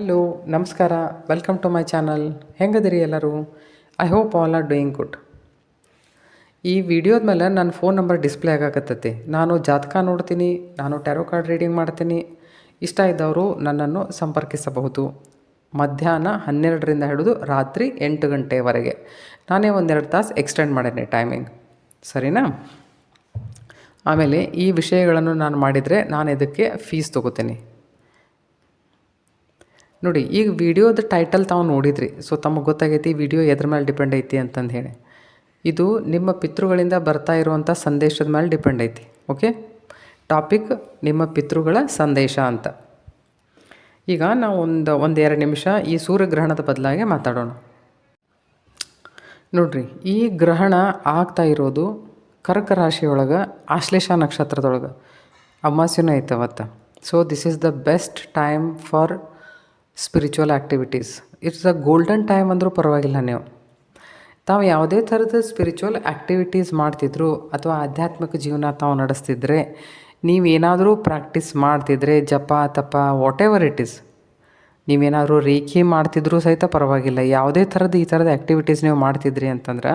Hello, ನಮಸ್ಕಾರ. Welcome to my channel. ಹೆಂಗದಿರಿ ಎಲ್ಲರೂ? I hope all are doing good. ಈ ವಿಡಿಯೋದ ಮೇಲೆ ನನ್ನ ಫೋನ್ ನಂಬರ್ ಡಿಸ್ಪ್ಲೇ ಆಗಾಕತ್ತೈತಿ. ನಾನು ಜಾತಕ ನೋಡ್ತೀನಿ, ನಾನು ಟ್ಯಾರೋ ಕಾರ್ಡ್ ರೀಡಿಂಗ್ ಮಾಡ್ತೀನಿ. ಇಷ್ಟ ಇದ್ದವರು ನನ್ನನ್ನು ಸಂಪರ್ಕಿಸಬಹುದು. ಮಧ್ಯಾಹ್ನ 12ರಿಂದ ಹಿಡಿದು ರಾತ್ರಿ 8 ಗಂಟೆವರೆಗೆ. ನಾನೇ 1-2 ತಾಸು ಎಕ್ಸ್ಟೆಂಡ್ ಮಾಡೀನಿ ಟೈಮಿಂಗ್, ಸರಿನಾ? ಆಮೇಲೆ ಈ ವಿಷಯಗಳನ್ನು ನಾನು ಮಾಡಿದರೆ ನಾನು ಇದಕ್ಕೆ ಫೀಸ್ ತೊಗೋತೀನಿ. ನೋಡಿ, ಈಗ ವಿಡಿಯೋದ ಟೈಟಲ್ ತಾವು ನೋಡಿದ್ರಿ. ಸೊ ತಮಗೆ ಗೊತ್ತಾಗೈತಿ ವಿಡಿಯೋ ಎದ್ರ ಮೇಲೆ ಡಿಪೆಂಡ್ ಐತಿ ಅಂತಂದು ಹೇಳಿ. ಇದು ನಿಮ್ಮ ಪಿತೃಗಳಿಂದ ಬರ್ತಾ ಇರುವಂಥ ಸಂದೇಶದ ಮೇಲೆ ಡಿಪೆಂಡ್ ಐತಿ. ಓಕೆ, ಟಾಪಿಕ್ ನಿಮ್ಮ ಪಿತೃಗಳ ಸಂದೇಶ ಅಂತ. ಈಗ ನಾವು ಒಂದು 2 ನಿಮಿಷ ಈ ಸೂರ್ಯಗ್ರಹಣದ ಬದಲಾಗಿ ಮಾತಾಡೋಣ. ನೋಡ್ರಿ, ಈ ಗ್ರಹಣ ಆಗ್ತಾ ಇರೋದು ಕರ್ಕ ರಾಶಿಯೊಳಗೆ ಆಶ್ಲೇಷ ನಕ್ಷತ್ರದೊಳಗೆ. ಅಮಾವಾಸ್ಯೆನೂ ಐತೆ ಅವತ್ತು. So this is the best time for spiritual activities. It's a golden time ಅಂದರೂ ಪರವಾಗಿಲ್ಲ. ನೀವು ತಾವು ಯಾವುದೇ ಥರದ ಸ್ಪಿರಿಚುವಲ್ ಆ್ಯಕ್ಟಿವಿಟೀಸ್ ಮಾಡ್ತಿದ್ರು ಅಥವಾ ಆಧ್ಯಾತ್ಮಿಕ ಜೀವನ ತಾವು ನಡೆಸ್ತಿದ್ರೆ, ನೀವೇನಾದರೂ ಪ್ರಾಕ್ಟೀಸ್ ಮಾಡ್ತಿದ್ರೆ, ಜಪ ತಪ ವಾಟ್ ಎವರ್ ಇಟ್ ಈಸ್, ನೀವೇನಾದರೂ ರೇಖೆ ಮಾಡ್ತಿದ್ರೂ ಸಹಿತ ಪರವಾಗಿಲ್ಲ, ಯಾವುದೇ ಈ ಥರದ ಆ್ಯಕ್ಟಿವಿಟೀಸ್ ನೀವು ಮಾಡ್ತಿದ್ರಿ ಅಂತಂದ್ರೆ,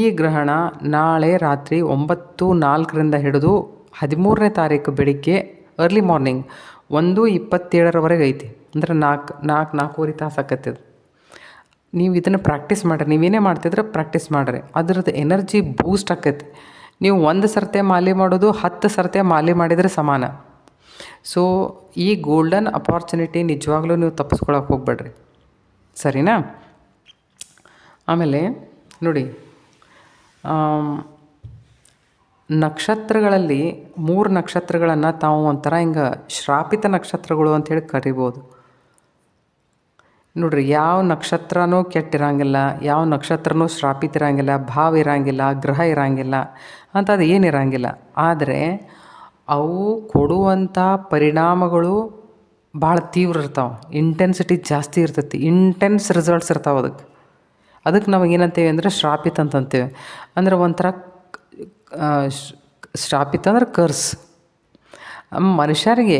ಈ ಗ್ರಹಣ ನಾಳೆ ರಾತ್ರಿ 9:04ರಿಂದ ಹಿಡಿದು 13ನೇ ತಾರೀಕು ಬೆಳಿಗ್ಗೆ ಅರ್ಲಿ ಮಾರ್ನಿಂಗ್ 1:27 ಐತಿ. ಅಂದ್ರೆ 4:05 ತಾಸು ಆಕತ್ತದು. ನೀವು ಇದನ್ನು ಪ್ರಾಕ್ಟೀಸ್ ಮಾಡಿರಿ. ನೀವೇನೇ ಮಾಡ್ತಿದ್ರೆ ಪ್ರಾಕ್ಟೀಸ್ ಮಾಡಿರಿ. ಅದ್ರದ್ದು ಎನರ್ಜಿ ಬೂಸ್ಟ್ ಆಕೈತಿ. ನೀವು 1 ಸರ್ತೆ ಮಾಲೆ ಮಾಡೋದು 10 ಸರ್ತೆ ಮಾಲೆ ಮಾಡಿದರೆ ಸಮಾನ. ಸೊ ಈ ಗೋಲ್ಡನ್ ಅಪಾರ್ಚುನಿಟಿ ನಿಜವಾಗ್ಲೂ ನೀವು ತಪ್ಪಿಸ್ಕೊಳಕ್ಕೆ ಹೋಗ್ಬೇಡ್ರಿ, ಸರಿನಾ? ಆಮೇಲೆ ನೋಡಿ, ನಕ್ಷತ್ರಗಳಲ್ಲಿ 3 ನಕ್ಷತ್ರಗಳನ್ನು ತಾವು ಒಂಥರ ಹಿಂಗೆ ಶ್ರಾಪಿತ ನಕ್ಷತ್ರಗಳು ಅಂಥೇಳಿ ಕರಿಬೋದು. ನೋಡ್ರಿ, ಯಾವ ನಕ್ಷತ್ರನೂ ಕೆಟ್ಟಿರಂಗಿಲ್ಲ, ಯಾವ ನಕ್ಷತ್ರನೂ ಶ್ರಾಪಿತ ಇರಂಗಿಲ್ಲ, ಭಾವ ಇರಂಗಿಲ್ಲ, ಗ್ರಹ ಇರಂಗಿಲ್ಲ, ಅಂಥದ್ದು ಏನಿರಂಗಿಲ್ಲ. ಆದರೆ ಅವು ಕೊಡುವಂಥ ಪರಿಣಾಮಗಳು ಭಾಳ ತೀವ್ರ ಇರ್ತಾವೆ. ಇಂಟೆನ್ಸಿಟಿ ಜಾಸ್ತಿ ಇರ್ತೈತಿ. ಇಂಟೆನ್ಸ್ ರಿಸಲ್ಟ್ಸ್ ಇರ್ತಾವೆ. ಅದಕ್ಕೆ ನಾವು ಏನಂತೇವೆ ಅಂದರೆ ಶ್ರಾಪಿತ ಅಂತಂತೇವೆ. ಅಂದ್ರೆ ಒಂಥರ ಶ್ರಾಪಿತ ಅಂದ್ರೆ ಕರ್ಸ್. ಮನುಷ್ಯರಿಗೆ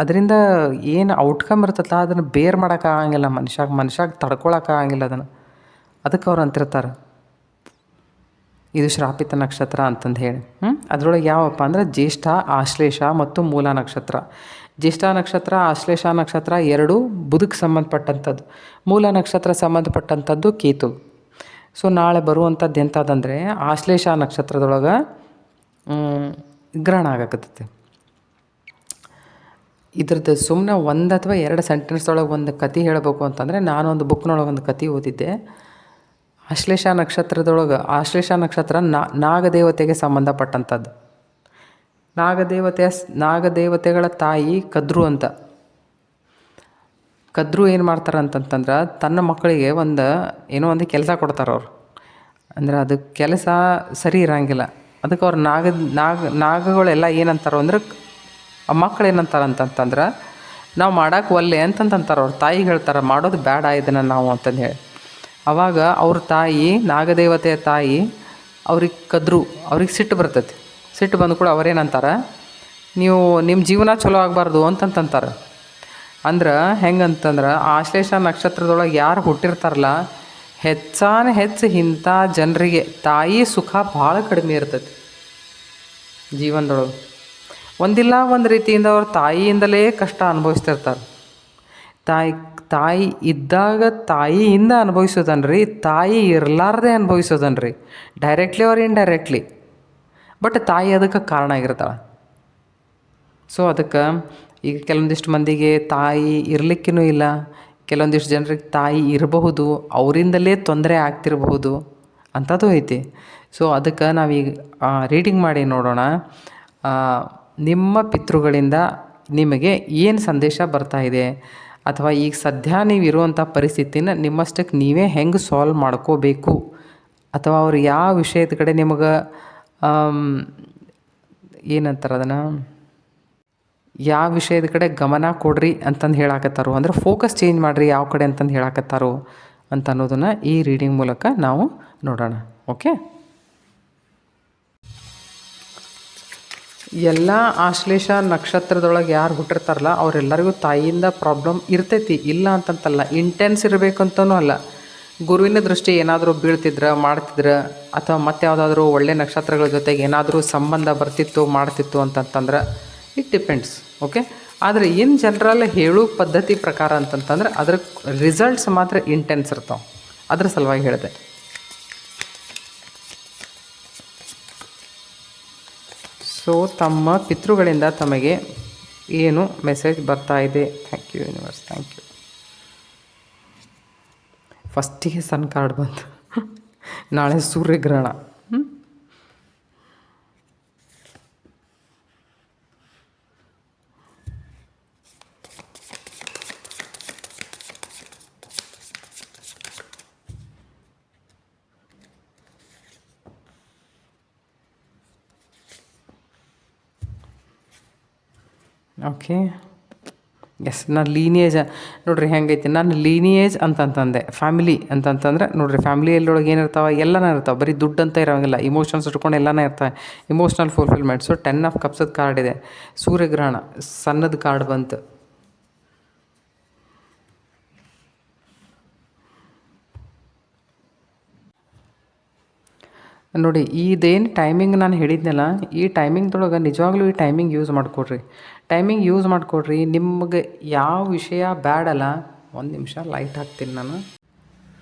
ಅದರಿಂದ ಏನು ಔಟ್ಕಮ್ ಇರ್ತಲ್ಲ ಅದನ್ನು ಬೇರ್ ಮಾಡೋಕ್ಕಾಗಂಗಿಲ್ಲ. ಮನುಷ್ಯಾಗ ತಡ್ಕೊಳಕ್ಕಾಗಂಗಿಲ್ಲ ಅದನ್ನು. ಅದಕ್ಕೆ ಅವ್ರು ಅಂತಿರ್ತಾರೆ ಇದು ಶ್ರಾಪಿತ ನಕ್ಷತ್ರ ಅಂತಂದು ಹೇಳಿ. ಅದರೊಳಗೆ ಯಾವಪ್ಪ ಅಂದ್ರೆ ಜ್ಯೇಷ್ಠ, ಆಶ್ಲೇಷ ಮತ್ತು ಮೂಲ ನಕ್ಷತ್ರ. ಜ್ಯೇಷ್ಠ ನಕ್ಷತ್ರ, ಆಶ್ಲೇಷ ನಕ್ಷತ್ರ 2 ಬುಧಕ್ಕೆ ಸಂಬಂಧಪಟ್ಟಂಥದ್ದು. ಮೂಲ ನಕ್ಷತ್ರ ಸಂಬಂಧಪಟ್ಟಂಥದ್ದು ಕೇತು. ಸೊ ನಾಳೆ ಬರುವಂಥದ್ದು ಎಂಥದ್ದಂದರೆ ಆಶ್ಲೇಷ ನಕ್ಷತ್ರದೊಳಗೆ ಗ್ರಹಣ ಆಗಕತ್ತೈತಿ. ಇದ್ರದ್ದು ಸುಮ್ಮನೆ 1 ಅಥವಾ 2 ಸೆಂಟೆನ್ಸ್ದೊಳಗೆ ಒಂದು ಕತೆ ಹೇಳಬೇಕು ಅಂತಂದರೆ, ನಾನೊಂದು ಬುಕ್ನೊಳಗೆ ಒಂದು ಕತೆ ಓದಿದ್ದೆ. ಆಶ್ಲೇಷ ನಕ್ಷತ್ರ ನಾಗದೇವತೆಗೆ ಸಂಬಂಧಪಟ್ಟಂಥದ್ದು. ನಾಗದೇವತೆಗಳ ತಾಯಿ ಕದ್ರು ಅಂತ. ಕದ್ರು ಏನು ಮಾಡ್ತಾರೆ ಅಂತಂತಂದ್ರೆ, ತನ್ನ ಮಕ್ಕಳಿಗೆ ಏನೋ ಒಂದು ಕೆಲಸ ಕೊಡ್ತಾರೆ ಅವ್ರು. ಅಂದ್ರೆ ಅದು ಕೆಲಸ ಸರಿ ಇರೋಂಗಿಲ್ಲ. ಅದಕ್ಕೆ ಅವ್ರು ನಾಗಗಳೆಲ್ಲ ಏನಂತಾರೋ ಅಂದ್ರೆ, ಆ ಮಕ್ಕಳು ಏನಂತಾರೆ ಅಂತಂತಂದ್ರೆ, ನಾವು ಮಾಡೋಕೆ ಒಲ್ಲೆ ಅಂತಂತಾರೆ. ಅವ್ರ ತಾಯಿಗೆ ಹೇಳ್ತಾರೆ ಮಾಡೋದು ಬೇಡ ಇದನ್ನು ನಾವು ಅಂತಂದು ಹೇಳಿ. ಆವಾಗ ಅವ್ರ ತಾಯಿ, ನಾಗದೇವತೆಯ ತಾಯಿ ಅವ್ರಿಗೆ ಸಿಟ್ಟು ಬರ್ತೈತಿ. ಸಿಟ್ಟು ಬಂದು ಕೂಡ ಅವರೇನಂತಾರೆ, ನೀವು ನಿಮ್ಮ ಜೀವನ ಚಲೋ ಆಗಬಾರ್ದು ಅಂತಂತಾರೆ. ಅಂದ್ರೆ ಹೆಂಗಂತಂದ್ರೆ, ಆಶ್ಲೇಷ ನಕ್ಷತ್ರದೊಳಗೆ ಯಾರು ಹುಟ್ಟಿರ್ತಾರಲ್ಲ, ಹೆಚ್ಚು ಇಂಥ ಜನರಿಗೆ ತಾಯಿ ಸುಖ ಭಾಳ ಕಡಿಮೆ ಇರ್ತೈತಿ ಜೀವನದೊಳಗೆ. ಒಂದಿಲ್ಲ ಒಂದು ರೀತಿಯಿಂದ ಅವ್ರ ತಾಯಿಯಿಂದಲೇ ಕಷ್ಟ ಅನುಭವಿಸ್ತಿರ್ತಾರೆ. ತಾಯಿ ಇದ್ದಾಗ ತಾಯಿಯಿಂದ ಅನುಭವಿಸೋದನ್ರಿ, ತಾಯಿ ಇರಲಾರ್ದೆ ಅನುಭವಿಸೋದನ್ರಿ, ಡೈರೆಕ್ಟ್ಲಿ ಅವ್ರ ಇಂಡೈರೆಕ್ಟ್ಲಿ. ಬಟ್ ತಾಯಿ ಅದಕ್ಕೆ ಕಾರಣ ಆಗಿರ್ತಾಳೆ. ಸೊ ಅದಕ್ಕೆ ಈಗ ಕೆಲವೊಂದಿಷ್ಟು ಮಂದಿಗೆ ತಾಯಿ ಇರಲಿಕ್ಕೂ ಇಲ್ಲ, ಕೆಲವೊಂದಿಷ್ಟು ಜನರಿಗೆ ತಾಯಿ ಇರಬಹುದು, ಅವರಿಂದಲೇ ತೊಂದರೆ ಆಗ್ತಿರಬಹುದು, ಅಂಥದ್ದು ಐತಿ. ಸೊ ಅದಕ್ಕೆ ನಾವೀಗ ರೀಡಿಂಗ್ ಮಾಡಿ ನೋಡೋಣ, ನಿಮ್ಮ ಪಿತೃಗಳಿಂದ ನಿಮಗೆ ಏನು ಸಂದೇಶ ಬರ್ತಾಯಿದೆ, ಅಥವಾ ಈಗ ಸದ್ಯ ನೀವು ಇರುವಂಥ ಪರಿಸ್ಥಿತಿನ ನಿಮ್ಮಷ್ಟಕ್ಕೆ ನೀವೇ ಹೆಂಗೆ ಸಾಲ್ವ್ ಮಾಡ್ಕೋಬೇಕು, ಅಥವಾ ಅವ್ರು ಯಾವ ವಿಷಯದ ಕಡೆ ನಿಮಗೆ ಏನಂತಾರೆ ಅದನ್ನು, ಯಾವ ವಿಷಯದ ಕಡೆ ಗಮನ ಕೊಡ್ರಿ ಅಂತಂದು ಹೇಳಾಕತ್ತಾರೋ, ಅಂದ್ರೆ ಫೋಕಸ್ ಚೇಂಜ್ ಮಾಡಿರಿ ಯಾವ ಕಡೆ ಅಂತಂದು ಹೇಳಾಕತ್ತಾರೋ ಅಂತ ಅನ್ನೋದನ್ನು ಈ ರೀಡಿಂಗ್ ಮೂಲಕ ನಾವು ನೋಡೋಣ. ಓಕೆ, ಎಲ್ಲ ಆಶ್ಲೇಷ ನಕ್ಷತ್ರದೊಳಗೆ ಯಾರು ಹುಟ್ಟಿರ್ತಾರಲ್ಲ ಅವರೆಲ್ಲರಿಗೂ ತಾಯಿಯಿಂದ ಪ್ರಾಬ್ಲಮ್ ಇರ್ತೈತಿ, ಇಲ್ಲ ಅಂತಂತಲ್ಲ. ಇಂಟೆನ್ಸ್ ಇರಬೇಕಂತನೂ ಅಲ್ಲ. ಗುರುವಿನ ದೃಷ್ಟಿ ಏನಾದರೂ ಬೀಳ್ತಿದ್ರೆ ಮಾಡ್ತಿದ್ರೆ, ಅಥವಾ ಮತ್ತೆ ಯಾವುದಾದ್ರೂ ಒಳ್ಳೆ ನಕ್ಷತ್ರಗಳ ಜೊತೆಗೆ ಏನಾದರೂ ಸಂಬಂಧ ಬರ್ತಿತ್ತು ಮಾಡ್ತಿತ್ತು ಅಂತಂತಂದ್ರೆ ಇಟ್ ಡಿಪೆಂಡ್ಸ್. ಓಕೆ, ಆದರೆ ಇನ್ ಜನರಲ್ ಹೇಳೋ ಪದ್ಧತಿ ಪ್ರಕಾರ ಅಂತಂತಂದ್ರೆ ಅದ್ರ ರಿಸಲ್ಟ್ಸ್ ಮಾತ್ರ ಇಂಟೆನ್ಸ್ ಇರ್ತಾವೆ. ಅದ್ರ ಸಲುವಾಗಿ ಹೇಳಿದೆ. ಸೊ ತಮ್ಮ ಪಿತೃಗಳಿಂದ ತಮಗೆ ಏನು ಮೆಸೇಜ್ ಬರ್ತಾ ಇದೆ? Thank you universe, thank you. ಫಸ್ಟಿಗೆ ಸನ್ ಕಾರ್ಡ್ ಬಂತು. ನಾಳೆ ಸೂರ್ಯಗ್ರಹಣ. Okay, S. ನಾನು ಲೀನಿಯೇಜ್ ನೋಡಿರಿ ಹೆಂಗೈತಿ. ನಾನು ಲೀನಿಯೇಜ್ ಅಂತಂತಂದೆ. ಫ್ಯಾಮಿಲಿ ಅಂತಂತಂದ್ರೆ ನೋಡಿರಿ, ಫ್ಯಾಮಿಲಿಯಲ್ಲೊಳಗೆ ಏನಿರ್ತಾವೆ, ಎಲ್ಲನೇ ಇರ್ತಾವೆ. ಬರೀ ದುಡ್ಡು ಅಂತ ಇರೋಂಗಿಲ್ಲ, ಇಮೋಷನ್ಸ್ ಇಟ್ಕೊಂಡು ಎಲ್ಲನೇ ಇರ್ತವೆ. Emotional fulfilment. ಸೊ 10 ಆಫ್ ಕಪ್ಸದ ಕಾರ್ಡ್ ಇದೆ. ಸೂರ್ಯಗ್ರಹಣ ಸಣ್ಣದ ಕಾರ್ಡ್ ಬಂತು. ನೋಡಿ, ಇದೇನು ಟೈಮಿಂಗ್ ನಾನು ಹೇಳಿದ್ನಲ್ಲ, ಈ ಟೈಮಿಂಗ್ದೊಳಗೆ ನಿಜವಾಗ್ಲೂ ಈ ಟೈಮಿಂಗ್ ಯೂಸ್ ಮಾಡಿಕೊಡ್ರಿ. ಟೈಮಿಂಗ್ ಯೂಸ್ ಮಾಡಿಕೊಡ್ರಿ. ನಿಮಗೆ ಯಾವ ವಿಷಯ ಬ್ಯಾಡಲ್ಲ, ಒಂದು ನಿಮಿಷ ಲೈಟ್ ಹಾಕ್ತೀನಿ ನಾನು.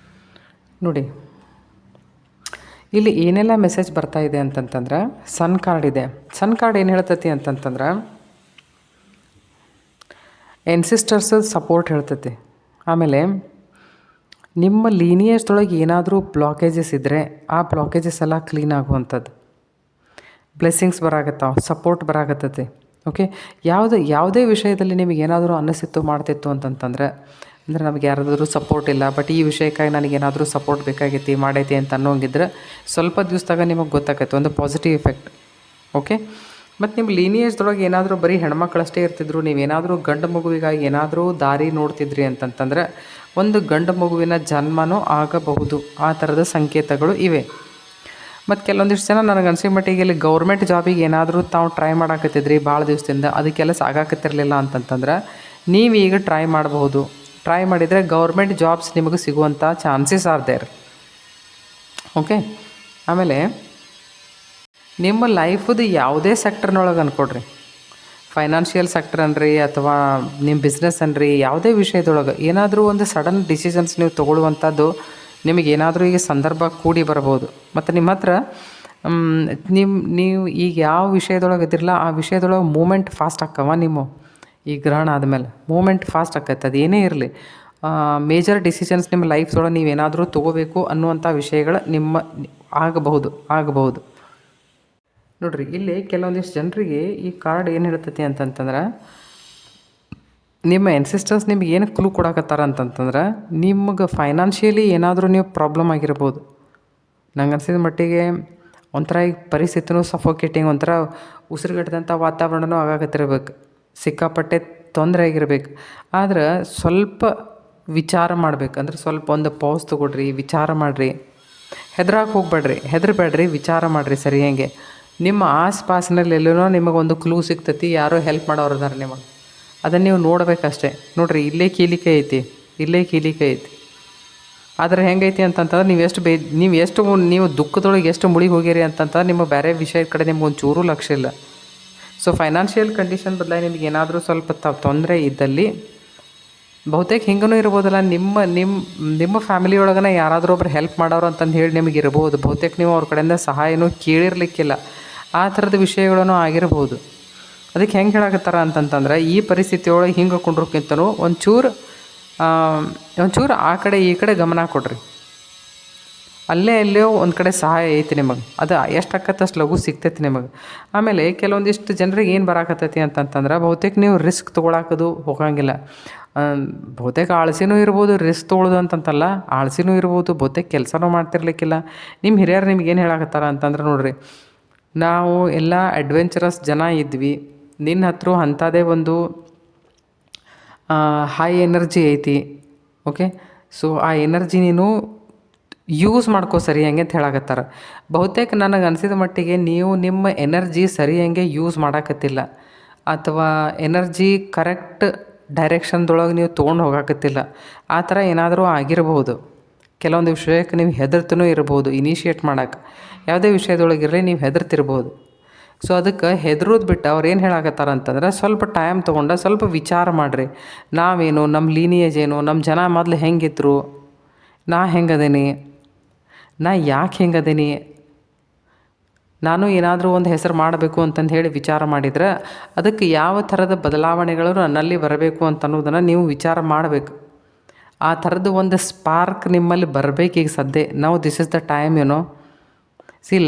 ನೋಡಿ, ಇಲ್ಲಿ ಏನೆಲ್ಲ ಮೆಸೇಜ್ ಬರ್ತಾ ಇದೆ ಅಂತಂತಂದ್ರೆ ಸನ್ ಕಾರ್ಡ್ ಇದೆ. ಸನ್ ಕಾರ್ಡ್ ಏನು ಹೇಳ್ತೈತಿ ಅಂತಂತಂದ್ರೆ ಎನ್ಸಿಸ್ಟರ್ಸ್ ಸಪೋರ್ಟ್ ಹೇಳ್ತೈತಿ. ಆಮೇಲೆ ನಿಮ್ಮ ಲೀನಿಯೇಜ್ದೊಳಗೆ ಏನಾದರೂ ಬ್ಲಾಕೇಜಸ್ ಇದ್ದರೆ ಆ ಬ್ಲಾಕೇಜಸ್ ಎಲ್ಲ ಕ್ಲೀನ್ ಆಗುವಂಥದ್ದು. ಬ್ಲೆಸ್ಸಿಂಗ್ಸ್ ಬರಾಕತ್ತಾವ, ಸಪೋರ್ಟ್ ಬರಾಕತ್ತೈತಿ. ಓಕೆ, ಯಾವುದೇ ವಿಷಯದಲ್ಲಿ ನಿಮಗೆ ಏನಾದರೂ ಅನ್ನಿಸಿತ್ತು ಮಾಡ್ತಿತ್ತು ಅಂತಂತಂದ್ರೆ, ಅಂದರೆ ನಮಗೆ ಯಾರಾದರೂ ಸಪೋರ್ಟ್ ಇಲ್ಲ, ಬಟ್ ಈ ವಿಷಯಕ್ಕಾಗಿ ನನಗೇನಾದರೂ ಸಪೋರ್ಟ್ ಬೇಕಾಗೈತಿ ಮಾಡೈತಿ ಅಂತ ಅನ್ನೋಂಗಿದ್ರೆ ಸ್ವಲ್ಪ ದಿವಸದಾಗ ನಿಮಗೆ ಗೊತ್ತಾಗೈತೆ, ಒಂದು ಪಾಸಿಟಿವ್ ಎಫೆಕ್ಟ್. ಓಕೆ, ಮತ್ತು ನಿಮ್ಮ ಲೀನಿಯೇಜ್ದೊಳಗೆ ಏನಾದರೂ ಬರೀ ಹೆಣ್ಮಕ್ಳಷ್ಟೇ ಇರ್ತಿದ್ರು, ನೀವೇನಾದರೂ ಗಂಡು ಮಗುವಿಗಾಗಿ ಏನಾದರೂ ದಾರಿ ನೋಡ್ತಿದ್ರಿ ಅಂತಂತಂದ್ರೆ ಒಂದು ಗಂಡು ಮಗುವಿನ ಜನ್ಮನೂ ಆಗಬಹುದು. ಆ ಥರದ ಸಂಕೇತಗಳು ಇವೆ. ಮತ್ತು ಕೆಲವೊಂದಿಷ್ಟು ಜನ ನನಗೆ ಅನ್ಸಿದ ಮಟ್ಟಿಗೆ ಇಲ್ಲಿ ಗೌರ್ಮೆಂಟ್ ಜಾಬಿಗೆ ಏನಾದರೂ ತಾವು ಟ್ರೈ ಮಾಡಾಕತ್ತಿದ್ರಿ ಭಾಳ ದಿವಸದಿಂದ, ಅದಕ್ಕೆಲ್ಲ ಸಾಗಾಕತ್ತಿರಲಿಲ್ಲ ಅಂತಂತಂದ್ರೆ ನೀವೀಗ ಟ್ರೈ ಮಾಡಬಹುದು. ಟ್ರೈ ಮಾಡಿದರೆ ಗೌರ್ಮೆಂಟ್ ಜಾಬ್ಸ್ ನಿಮಗೆ ಸಿಗುವಂಥ ಚಾನ್ಸಸ್ ಆರ್ ದೇರ್. ಓಕೆ, ಆಮೇಲೆ ನಿಮ್ಮ ಲೈಫದು ಯಾವುದೇ ಸೆಕ್ಟರ್ನೊಳಗೆ ಅಂದ್ಕೊಡ್ರಿ, ಫೈನಾನ್ಷಿಯಲ್ ಸೆಕ್ಟರ್ ಅನ್ರಿ ಅಥವಾ ನಿಮ್ಮ ಬಿಸ್ನೆಸ್ ಅನ್ರಿ, ಯಾವುದೇ ವಿಷಯದೊಳಗೆ ಏನಾದರೂ ಒಂದು ಸಡನ್ ಡಿಸಿಷನ್ಸ್ ನೀವು ತೊಗೊಳ್ಳುವಂಥದ್ದು ನಿಮಗೇನಾದರೂ ಈಗ ಸಂದರ್ಭ ಕೂಡಿ ಬರ್ಬೋದು. ಮತ್ತು ನಿಮ್ಮ ಹತ್ರ ನೀವು ಈಗ ಯಾವ ವಿಷಯದೊಳಗೆ ಇದ್ದಿರಲ್ಲ ಆ ವಿಷಯದೊಳಗೆ ಮೂಮೆಂಟ್ ಫಾಸ್ಟ್ ಆಕ್ಕವ. ನಿಮ್ಮ ಈ ಗ್ರಹಣ ಆದಮೇಲೆ ಮೂಮೆಂಟ್ ಫಾಸ್ಟ್ ಆಕೈತೆ. ಅದು ಏನೇ ಇರಲಿ, ಮೇಜರ್ ಡಿಸಿಷನ್ಸ್ ನಿಮ್ಮ ಲೈಫ್ದೊಳಗೆ ನೀವೇನಾದರೂ ತೊಗೋಬೇಕು ಅನ್ನುವಂಥ ವಿಷಯಗಳು ನಿಮ್ಮ ಆಗಬಹುದು. ನೋಡಿರಿ, ಇಲ್ಲಿ ಕೆಲವೊಂದಿಷ್ಟು ಜನರಿಗೆ ಈ ಕಾರ್ಡ್ ಏನು ಹೇಳ್ತೈತಿ ಅಂತಂತಂದ್ರೆ, ನಿಮ್ಮ ಎನ್ಸಿಸ್ಟರ್ಸ್ ನಿಮ್ಗೆ ಏನು ಕ್ಲೂ ಕೊಡಕತ್ತಾರ ಅಂತಂತಂದ್ರೆ ನಿಮ್ಗೆ ಫೈನಾನ್ಷಿಯಲಿ ಏನಾದರೂ ನೀವು ಪ್ರಾಬ್ಲಮ್ ಆಗಿರ್ಬೋದು. ನಂಗೆ ಅನ್ಸಿದ ಮಟ್ಟಿಗೆ ಒಂಥರ ಈಗ ಪರಿಸ್ಥಿತಿನೂ ಸಫೋಕೇಟಿಂಗ್, ಒಂಥರ ಉಸಿರುಗಟ್ಟದಂಥ ವಾತಾವರಣನೂ ಆಗಾಕತ್ತಿರ್ಬೇಕು, ಸಿಕ್ಕಾಪಟ್ಟೆ ತೊಂದರೆ ಆಗಿರ್ಬೇಕು. ಆದ್ರೆ ಸ್ವಲ್ಪ ವಿಚಾರ ಮಾಡ್ಬೇಕು. ಅಂದ್ರೆ ಸ್ವಲ್ಪ ಒಂದು ಪಾಸ್ ತೊಗೊಳ್ರಿ, ವಿಚಾರ ಮಾಡಿರಿ, ಹೆದ್ರಾಕೆ ಹೋಗ್ಬೇಡ್ರಿ, ಹೆದರಬೇಡ್ರಿ, ವಿಚಾರ ಮಾಡಿರಿ ಸರಿಯಂಗೆ. ನಿಮ್ಮ ಆಸ್ಪಾಸ್ನಲ್ಲಿ ಎಲ್ಲೋ ನಿಮಗೊಂದು ಕ್ಲೂ ಸಿಗ್ತೈತಿ, ಯಾರೋ ಹೆಲ್ಪ್ ಮಾಡೋರು ಅದಾರ ನಿಮಗೆ, ಅದನ್ನು ನೀವು ನೋಡಬೇಕಷ್ಟೇ. ನೋಡಿರಿ, ಇಲ್ಲೇ ಕೀಲಿಕೆ ಐತಿ. ಆದರೆ ಹೆಂಗೈತಿ ಅಂತಂತಂದ್ರೆ ನೀವು ದುಃಖದೊಳಗೆ ಎಷ್ಟು ಮುಳಿಗೆ ಹೋಗಿರಿ ಅಂತಂತಂದ್ರೆ ನಿಮ್ಮ ಬೇರೆ ವಿಷಯದ ಕಡೆ ನಿಮ್ಗೆ ಒಂದು ಚೂರು ಲಕ್ಷ್ಯ ಇಲ್ಲ. ಸೊ ಫೈನಾನ್ಷಿಯಲ್ ಕಂಡೀಷನ್ ಬದಲಾಗಿ ನಿಮ್ಗೆ ಏನಾದರೂ ಸ್ವಲ್ಪ ತೊಂದರೆ ಇದ್ದಲ್ಲಿ ಬಹುತೇಕ ಹಿಂಗೂ ಇರ್ಬೋದಲ್ಲ, ನಿಮ್ಮ ಫ್ಯಾಮಿಲಿ ಒಳಗನ ಯಾರಾದರೂ ಒಬ್ರು ಹೆಲ್ಪ್ ಮಾಡೋರು ಅಂತಂದು ಹೇಳಿ ನಿಮಗೆ ಇರ್ಬೋದು. ಬಹುತೇಕ ನೀವು ಅವ್ರ ಕಡೆಯಿಂದ ಸಹಾಯನೂ ಕೇಳಿರ್ಲಿಕ್ಕಿಲ್ಲ, ಆ ಥರದ ವಿಷಯಗಳೂ ಆಗಿರ್ಬೋದು. ಅದಕ್ಕೆ ಹೆಂಗೆ ಹೇಳಕತ್ತಾರ ಅಂತಂತಂದ್ರೆ ಈ ಪರಿಸ್ಥಿತಿಯೊಳಗೆ ಹಿಂಗೆ ಕೊಂಡ್ರಕ್ಕಿಂತನೂ ಒಂಚೂರು ಆ ಕಡೆ ಈ ಕಡೆ ಗಮನ ಕೊಡ್ರಿ. ಅಲ್ಲೇ ಒಂದು ಕಡೆ ಸಹಾಯ ಐತಿ ನಿಮಗೆ, ಅದು ಎಷ್ಟು ಆಕತ್ತೆ ಅಷ್ಟು ಲಘು ಸಿಗ್ತೈತಿ ನಿಮಗೆ. ಆಮೇಲೆ ಕೆಲವೊಂದಿಷ್ಟು ಜನರಿಗೆ ಏನು ಬರಾಕತ್ತೈತಿ ಅಂತಂತಂದ್ರೆ ಬಹುತೇಕ ನೀವು ರಿಸ್ಕ್ ತೊಗೊಳಕೋದು ಹೋಗಂಗಿಲ್ಲ. ಬಹುತೇಕ ಆಳ್ಸಿನೂ ಇರ್ಬೋದು, ರಿಸ್ಕ್ ತೊಗೊಳ್ಳೋದು ಅಂತಂತಲ್ಲ, ಆಳ್ಸಿನೂ ಇರ್ಬೋದು, ಬಹುತೇಕ ಕೆಲಸನೂ ಮಾಡ್ತಿರ್ಲಿಕ್ಕಿಲ್ಲ. ನಿಮ್ಮ ಹಿರಿಯರು ನಿಮ್ಗೆ ಏನು ಹೇಳಕತ್ತಾರ ಅಂತಂದ್ರೆ, ನೋಡಿರಿ, ನಾವು ಎಲ್ಲ ಅಡ್ವೆಂಚರಸ್ ಜನ ಇದ್ವಿ, ನಿನ್ನ ಹತ್ರ ಅಂಥದ್ದೇ ಒಂದು ಹೈ ಎನರ್ಜಿ ಐತಿ. ಓಕೆ, ಸೊ ಆ ಎನರ್ಜಿ ನೀನು ಯೂಸ್ ಮಾಡ್ಕೋ ಸರಿಯಂಗೆ ಅಂತ ಹೇಳಕತ್ತಾರ. ಬಹುತೇಕ ನನಗೆ ಅನಿಸಿದ ಮಟ್ಟಿಗೆ ನೀವು ನಿಮ್ಮ ಎನರ್ಜಿ ಸರಿಯಂಗೆ ಯೂಸ್ ಮಾಡಾಕತ್ತಿಲ್ಲ, ಅಥವಾ ಎನರ್ಜಿ ಕರೆಕ್ಟ್ ಡೈರೆಕ್ಷನ್ದೊಳಗೆ ನೀವು ತೊಗೊಂಡು ಹೋಗಾಕತ್ತಿಲ್ಲ. ಆ ಥರ ಏನಾದರೂ ಆಗಿರ್ಬೋದು. ಕೆಲವೊಂದು ವಿಷಯಕ್ಕೆ ನೀವು ಹೆದರ್ತನೂ ಇರ್ಬೋದು. ಇನಿಷಿಯೇಟ್ ಮಾಡೋಕೆ ಯಾವುದೇ ವಿಷಯದೊಳಗಿರಲಿ ನೀವು ಹೆದರ್ತಿರ್ಬೋದು. ಸೊ ಅದಕ್ಕೆ ಹೆದರೋದು ಬಿಟ್ಟು ಅವ್ರು ಏನು ಹೇಳಾಕತ್ತಾರ ಅಂತಂದ್ರೆ, ಸ್ವಲ್ಪ ಟೈಮ್ ತೊಗೊಂಡು ಸ್ವಲ್ಪ ವಿಚಾರ ಮಾಡಿರಿ. ನಾವೇನು, ನಮ್ಮ ಲೀನಿಯೇಜ್ ಏನು, ನಮ್ಮ ಜನ ಮೊದಲು ಹೆಂಗಿದ್ರು, ನಾ ಹೆಂಗದೀನಿ, ನಾ ಯಾಕೆ ಹೆಂಗದೀನಿ, ನಾನು ಏನಾದರೂ ಒಂದು ಹೆಸರು ಮಾಡಬೇಕು ಅಂತಂದು ಹೇಳಿ ವಿಚಾರ ಮಾಡಿದ್ರೆ ಅದಕ್ಕೆ ಯಾವ ಥರದ ಬದಲಾವಣೆಗಳು ನನ್ನಲ್ಲಿ ಬರಬೇಕು ಅಂತ ಅನ್ನೋದನ್ನು ನೀವು ವಿಚಾರ ಮಾಡಬೇಕು. ಆ ಥರದ್ದು ಒಂದು ಸ್ಪಾರ್ಕ್ ನಿಮ್ಮಲ್ಲಿ ಬರಬೇಕು. ಈಗ ಸದ್ಯ ನಾವು ದಿಸ್ ಇಸ್ ದ ಟೈಮ್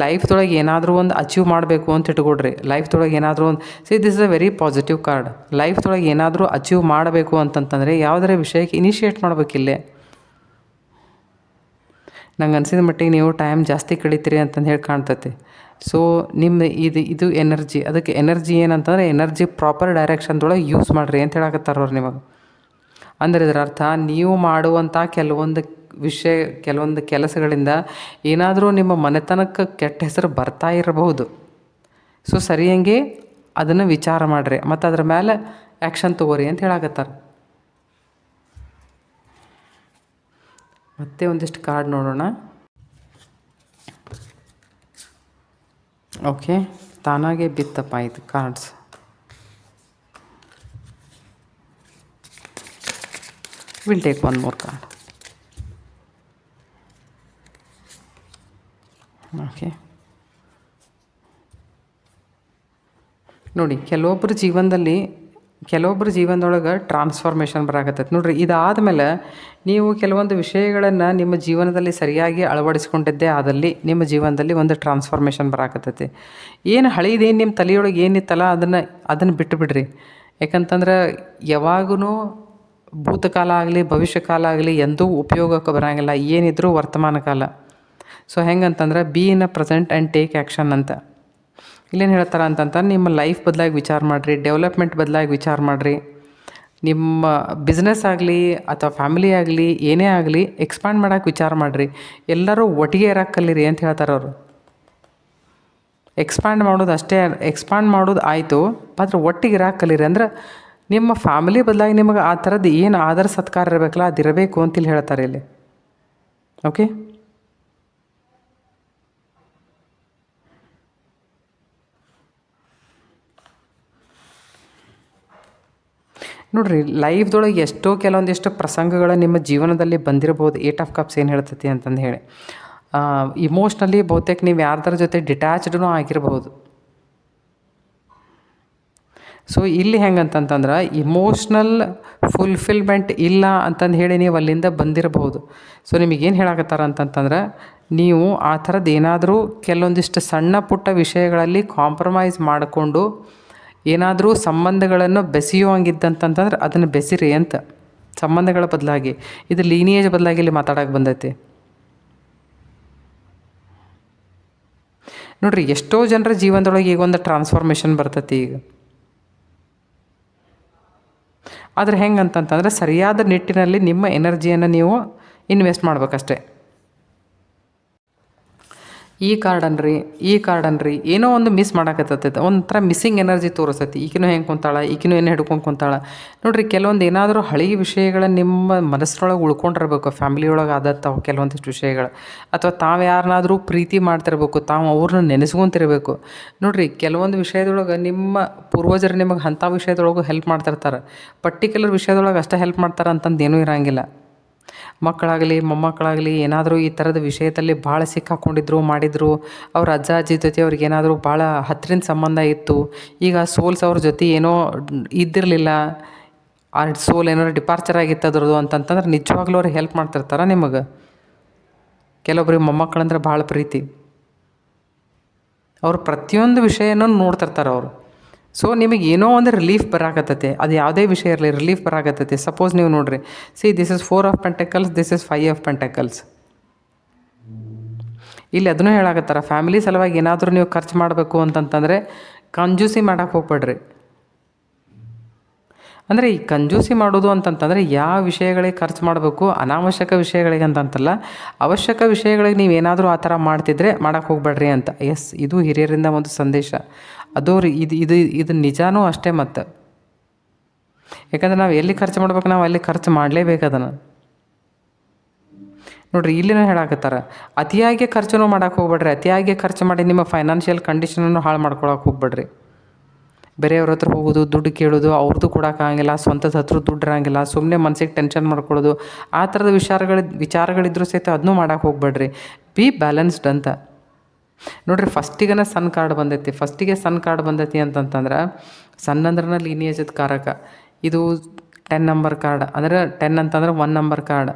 ಲೈಫ್ದೊಳಗೆ ಏನಾದರೂ ಒಂದು ಅಚೀವ್ ಮಾಡಬೇಕು ಅಂತ ಇಟ್ಕೊಡ್ರಿ. ಲೈಫ್ದೊಳಗೆ ಏನಾದರೂ ಒಂದು this is a very positive card. ಲೈಫ್ದೊಳಗೆ ಏನಾದರೂ ಅಚೀವ್ ಮಾಡಬೇಕು ಅಂತಂತಂದರೆ ಯಾವುದರ ವಿಷಯಕ್ಕೆ ಇನಿಷಿಯೇಟ್ ಮಾಡಬೇಕಿಲ್ಲೇ. ನಂಗೆ ಅನ್ಸಿದ ಮಟ್ಟಿಗೆ ನೀವು ಟೈಮ್ ಜಾಸ್ತಿ ಕಳೀತೀರಿ ಅಂತಂದು ಹೇಳಿ ಕಾಣ್ತೈತಿ. ಸೊ ನಿಮ್ಮ ಇದು ಎನರ್ಜಿ, ಅದಕ್ಕೆ ಎನರ್ಜಿ ಏನಂತಂದರೆ ಎನರ್ಜಿ ಪ್ರಾಪರ್ ಡೈರೆಕ್ಷನ್ದೊಳಗೆ ಯೂಸ್ ಮಾಡಿರಿ ಅಂತ ಹೇಳಕತ್ತಾರ ಅವ್ರು ನಿಮಗೆ. ಅಂದರೆ ಇದರ ಅರ್ಥ ನೀವು ಮಾಡುವಂಥ ಕೆಲವೊಂದು ಕೆಲಸಗಳಿಂದ ಏನಾದರೂ ನಿಮ್ಮ ಮನೆತನಕ್ಕೆ ಕೆಟ್ಟ ಹೆಸರು ಬರ್ತಾ ಇರಬಹುದು. ಸೊ ಸರಿಯಂಗೆ ಅದನ್ನು ವಿಚಾರ ಮಾಡಿರಿ ಮತ್ತು ಅದ್ರ ಮೇಲೆ ಆ್ಯಕ್ಷನ್ ತೊಗೋರಿ ಅಂತ ಹೇಳಕತ್ತಾರ. ಮತ್ತೆ ಒಂದಿಷ್ಟು ಕಾರ್ಡ್ ನೋಡೋಣ. ಓಕೆ, ತಾನಾಗೆ ಬಿತ್ತಪ್ಪ ಇದು cards. Will take one more card. Okay, ನೋಡಿ ಕೆಲವೊಬ್ಬರ ಜೀವನದೊಳಗೆ ಟ್ರಾನ್ಸ್ಫಾರ್ಮೇಷನ್ ಬರಾಕತ್ತೈತೆ ನೋಡಿರಿ. ಇದಾದಮೇಲೆ ನೀವು ಕೆಲವೊಂದು ವಿಷಯಗಳನ್ನು ನಿಮ್ಮ ಜೀವನದಲ್ಲಿ ಸರಿಯಾಗಿ ಅಳವಡಿಸ್ಕೊಂಡಿದ್ದೇ ಆದಲ್ಲಿ ನಿಮ್ಮ ಜೀವನದಲ್ಲಿ ಒಂದು ಟ್ರಾನ್ಸ್ಫಾರ್ಮೇಷನ್ ಬರಾಕತ್ತೈತಿ. ಏನು ಹಳೇದೇನು ನಿಮ್ಮ ತಲೆಯೊಳಗೆ ಏನಿತ್ತಲ್ಲ ಅದನ್ನು ಬಿಟ್ಟು ಬಿಡ್ರಿ. ಯಾಕಂತಂದ್ರೆ ಯಾವಾಗೂ ಭೂತಕಾಲ ಆಗಲಿ ಭವಿಷ್ಯಕಾಲ ಆಗಲಿ ಎಂದೂ ಉಪಯೋಗಕ್ಕೆ ಬರೋಂಗಿಲ್ಲ. ಏನಿದ್ರೂ ವರ್ತಮಾನ ಕಾಲ. ಸೊ ಹೆಂಗಂತಂದ್ರೆ be in a present and take action ಅಂತ. ಇಲ್ಲೇನು ಹೇಳ್ತಾರೆ ಅಂತಂತಂದ್ರೆ ನಿಮ್ಮ ಲೈಫ್ ಬದಲಾಗಿ ವಿಚಾರ ಮಾಡಿರಿ, ಡೆವಲಪ್ಮೆಂಟ್ ಬದಲಾಗಿ ವಿಚಾರ ಮಾಡಿರಿ. ನಿಮ್ಮ ಬಿಸ್ನೆಸ್ ಆಗಲಿ ಅಥವಾ ಫ್ಯಾಮಿಲಿ ಆಗಲಿ ಏನೇ ಆಗಲಿ ಎಕ್ಸ್ಪಾಂಡ್ ಮಾಡೋಕೆ ವಿಚಾರ ಮಾಡಿರಿ. ಎಲ್ಲರೂ ಒಟ್ಟಿಗೆ ಇರೋಕೆ ಕಲೀರಿ ಅಂತ ಹೇಳ್ತಾರೆ ಅವರು. ಎಕ್ಸ್ಪಾಂಡ್ ಮಾಡೋದು ಆಯಿತು, ಆದರೆ ಒಟ್ಟಿಗೆ ಇರೋಕೆ ಕಲೀರಿ. ಅಂದ್ರೆ ನಿಮ್ಮ ಫ್ಯಾಮಿಲಿ ಬದಲಾಗಿ ನಿಮಗೆ ಆ ಥರದ್ದು ಏನು ಆದರ ಸತ್ಕಾರ ಇರಬೇಕಲ್ಲ ಅದಿರಬೇಕು ಅಂತಿಲ್ಲಿ ಹೇಳ್ತಾರೆ ಇಲ್ಲಿ. ಓಕೆ, ನೋಡಿರಿ ಲೈಫ್ದೊಳಗೆ ಎಷ್ಟೋ ಕೆಲವೊಂದಿಷ್ಟು ಪ್ರಸಂಗಗಳು ನಿಮ್ಮ ಜೀವನದಲ್ಲಿ ಬಂದಿರ್ಬೋದು. 8 ಆಫ್ ಕಪ್ಸ್ ಏನು ಹೇಳ್ತೈತಿ ಅಂತಂದು ಹೇಳಿ ಇಮೋಷ್ನಲಿ ಬಹುತೇಕ ನೀವು ಯಾರ್ದಾರ ಜೊತೆ ಡಿಟ್ಯಾಚ್ಡ್ನೂ ಆಗಿರ್ಬೋದು. ಸೊ ಇಲ್ಲಿ ಹೆಂಗಂತಂತಂದ್ರೆ ಇಮೋಷ್ನಲ್ ಫುಲ್ಫಿಲ್ಮೆಂಟ್ ಇಲ್ಲ ಅಂತಂದು ಹೇಳಿ ನೀವು ಅಲ್ಲಿಂದ ಬಂದಿರಬಹುದು. ಸೊ ನಿಮಗೇನು ಹೇಳಕತ್ತಾರ ಅಂತಂತಂದ್ರೆ ನೀವು ಆ ಥರದ್ದು ಏನಾದರೂ ಕೆಲವೊಂದಿಷ್ಟು ಸಣ್ಣ ಪುಟ್ಟ ವಿಷಯಗಳಲ್ಲಿ ಕಾಂಪ್ರಮೈಸ್ ಮಾಡಿಕೊಂಡು ಏನಾದರೂ ಸಂಬಂಧಗಳನ್ನು ಬೆಸೆಯುವಂಗಿದ್ದಂತಂದ್ರೆ ಅದನ್ನು ಬೆಸಿರಿ ಅಂತ. ಸಂಬಂಧಗಳ ಬದಲಾಗಿ ಇದು ಲೀನಿಯೇಜ್ ಬದಲಾಗಿ ಇಲ್ಲಿ ಮಾತಾಡೋಕೆ ಬಂದೈತಿ. ನೋಡಿರಿ ಎಷ್ಟೋ ಜನರ ಜೀವನದೊಳಗೆ ಈಗ ಒಂದು ಟ್ರಾನ್ಸ್ಫಾರ್ಮೇಷನ್ ಬರ್ತೈತಿ ಈಗ. ಆದರೆ ಹೆಂಗಂತಂತಂದರೆ ಸರಿಯಾದ ನಿಟ್ಟಿನಲ್ಲಿ ನಿಮ್ಮ ಎನರ್ಜಿಯನ್ನು ನೀವು ಇನ್ವೆಸ್ಟ್ ಮಾಡ್ಬೇಕಷ್ಟೆ. ಈ ಕಾರ್ಡನ್ರಿ ಏನೋ ಒಂದು ಮಿಸ್ ಮಾಡಾಕತ್ತೈತೆ, ಒಂಥರ ಮಿಸ್ಸಿಂಗ್ ಎನರ್ಜಿ ತೋರಿಸ್ತೈತಿ. ಈಕಿನೂ ಹೆಂಗೆ ಕುಂತಾಳ, ಈಕಿನೂ ಏನು ಹಿಡ್ಕೊಂಡು ಕುಂತಾಳ. ನೋಡಿರಿ ಕೆಲವೊಂದು ಏನಾದರೂ ಹಳೆಯ ವಿಷಯಗಳನ್ನು ನಿಮ್ಮ ಮನಸ್ಸೊಳಗೆ ಉಳ್ಕೊಂಡಿರ್ಬೇಕು. ಫ್ಯಾಮಿಲಿ ಒಳಗೆ ಆದತ್ತಾವು ಕೆಲವೊಂದಿಷ್ಟು ವಿಷಯಗಳು, ಅಥವಾ ತಾವು ಯಾರನ್ನಾದರೂ ಪ್ರೀತಿ ಮಾಡ್ತಿರ್ಬೇಕು, ತಾವು ಅವ್ರನ್ನ ನೆನೆಸ್ಕೊಂತಿರ್ಬೇಕು. ನೋಡಿರಿ ಕೆಲವೊಂದು ವಿಷಯದೊಳಗೆ ನಿಮ್ಮ ಪೂರ್ವಜರು ನಿಮಗೆ ಅಂಥ ವಿಷಯದೊಳಗೂ ಹೆಲ್ಪ್ ಮಾಡ್ತಿರ್ತಾರೆ. ಪರ್ಟಿಕ್ಯುಲರ್ ವಿಷಯದೊಳಗೆ ಅಷ್ಟೇ ಹೆಲ್ಪ್ ಮಾಡ್ತಾರೆ ಅಂತಂದು ಏನೂ ಇರೋಂಗಿಲ್ಲ. ಮಕ್ಕಳಾಗಲಿ ಮೊಮ್ಮಕ್ಕಳಾಗಲಿ ಏನಾದರೂ ಈ ಥರದ ವಿಷಯದಲ್ಲಿ ಭಾಳ ಸಿಕ್ಕಾಕೊಂಡಿದ್ರು ಮಾಡಿದರು, ಅವ್ರ ಅಜ್ಜ ಅಜ್ಜಿ ಜೊತೆ ಅವ್ರಿಗೆ ಏನಾದರೂ ಭಾಳ ಹತ್ತಿರದ ಸಂಬಂಧ ಇತ್ತು. ಈಗ ಸೋಲ್ಸ್ ಅವ್ರ ಜೊತೆ ಏನೋ ಇದ್ದಿರಲಿಲ್ಲ, ಆ ಸೋಲ್ ಏನಾದ್ರು ಡಿಪಾರ್ಚರ್ ಆಗಿತ್ತು ಅದ್ರದ್ದು ಅಂತಂತಂದ್ರೆ ನಿಜವಾಗ್ಲೂ ಅವ್ರು ಹೆಲ್ಪ್ ಮಾಡ್ತಿರ್ತಾರೆ ನಿಮಗೆ. ಕೆಲವೊಬ್ರಿಗೆ ಮೊಮ್ಮಕ್ಕಳಂದ್ರೆ ಭಾಳ ಪ್ರೀತಿ, ಅವ್ರು ಪ್ರತಿಯೊಂದು ವಿಷಯನೂ ನೋಡ್ತಿರ್ತಾರೆ ಅವರು. ಸೊ ನಿಮಗೆ ಏನೋ ಒಂದು ರಿಲೀಫ್ ಬರಾಕತ್ತೈತೆ, ಅದು ಯಾವುದೇ ವಿಷಯ ಇರಲಿ ರಿಲೀಫ್ ಬರಾಕತ್ತೈತೆ. ಸಪೋಸ್ ನೀವು ನೋಡಿರಿ, this is 4 of pentacles, this is 5 of pentacles. ಇಲ್ಲಿ ಅದನ್ನು ಹೇಳಾಕತ್ತಾರ, ಫ್ಯಾಮಿಲಿ ಸಲುವಾಗಿ ಏನಾದರೂ ನೀವು ಖರ್ಚು ಮಾಡಬೇಕು ಅಂತಂತಂದರೆ ಕಂಜೂಸಿ ಮಾಡೋಕೆ ಹೋಗ್ಬೇಡ್ರಿ. ಅಂದರೆ ಈ ಕಂಜೂಸಿ ಮಾಡೋದು ಅಂತಂತಂದರೆ ಯಾವ ವಿಷಯಗಳಿಗೆ ಖರ್ಚು ಮಾಡಬೇಕು, ಅನಾವಶ್ಯಕ ವಿಷಯಗಳಿಗೆ ಅಂತಂತಲ್ಲ, ಅವಶ್ಯಕ ವಿಷಯಗಳಿಗೆ ನೀವೇನಾದರೂ ಆ ಥರ ಮಾಡ್ತಿದ್ರೆ ಮಾಡೋಕ್ಕೆ ಹೋಗ್ಬೇಡ್ರಿ ಅಂತ. ಎಸ್, ಇದು ಹಿರಿಯರಿಂದ ಒಂದು ಸಂದೇಶ. ಅದು ಇದು ನಿಜಾನೂ ಅಷ್ಟೇ. ಮತ್ತು ಯಾಕಂದ್ರೆ ನಾವು ಎಲ್ಲಿ ಖರ್ಚು ಮಾಡ್ಬೇಕು, ನಾವು ಅಲ್ಲಿ ಖರ್ಚು ಮಾಡಲೇಬೇಕು ಅದನ್ನು. ನೋಡಿರಿ, ಇಲ್ಲಿನೂ ಹೇಳಾಕತ್ತಾರ, ಅತಿಯಾಗಿ ಖರ್ಚು ಮಾಡೋಕ್ಕೆ ಹೋಗ್ಬೇಡ್ರಿ. ಅತಿಯಾಗಿ ಖರ್ಚು ಮಾಡಿ ನಿಮ್ಮ ಫೈನಾನ್ಷಿಯಲ್ ಕಂಡೀಷನನ್ನು ಹಾಳು ಮಾಡ್ಕೊಳಕ್ಕೆ ಹೋಗ್ಬೇಡ್ರಿ. ಬೇರೆಯವ್ರ ಹತ್ರ ಹೋಗೋದು, ದುಡ್ಡು ಕೇಳೋದು, ಅವ್ರದ್ದು ಕೊಡೋಕ್ಕಾಗಿಲ್ಲ, ಸ್ವಂತದ ಹತ್ರ ದುಡ್ಡು ಇರೋಂಗಿಲ್ಲ, ಸುಮ್ಮನೆ ಮನ್ಸಿಗೆ ಟೆನ್ಷನ್ ಮಾಡ್ಕೊಳ್ಳೋದು, ಆ ಥರದ ವಿಚಾರಗಳಿದ್ರೂ ಸಹಿತ ಅದನ್ನೂ ಮಾಡೋಕ್ಕೆ ಹೋಗ್ಬೇಡ್ರಿ. ಬಿ ಬ್ಯಾಲೆನ್ಸ್ಡ್ ಅಂತ. ನೋಡಿರಿ, ಫಸ್ಟಿಗೆ ಸನ್ ಕಾರ್ಡ್ ಬಂದೈತಿ ಅಂತಂತಂದ್ರೆ, ಸನ್ ಅಂದ್ರೆ ಲೀನಿಯೇಜದ ಕಾರಕ. ಇದು 10 ನಂಬರ್ ಕಾರ್ಡ್. ಅಂದರೆ 10 ಅಂತಂದ್ರೆ 1 ನಂಬರ್ ಕಾರ್ಡ್.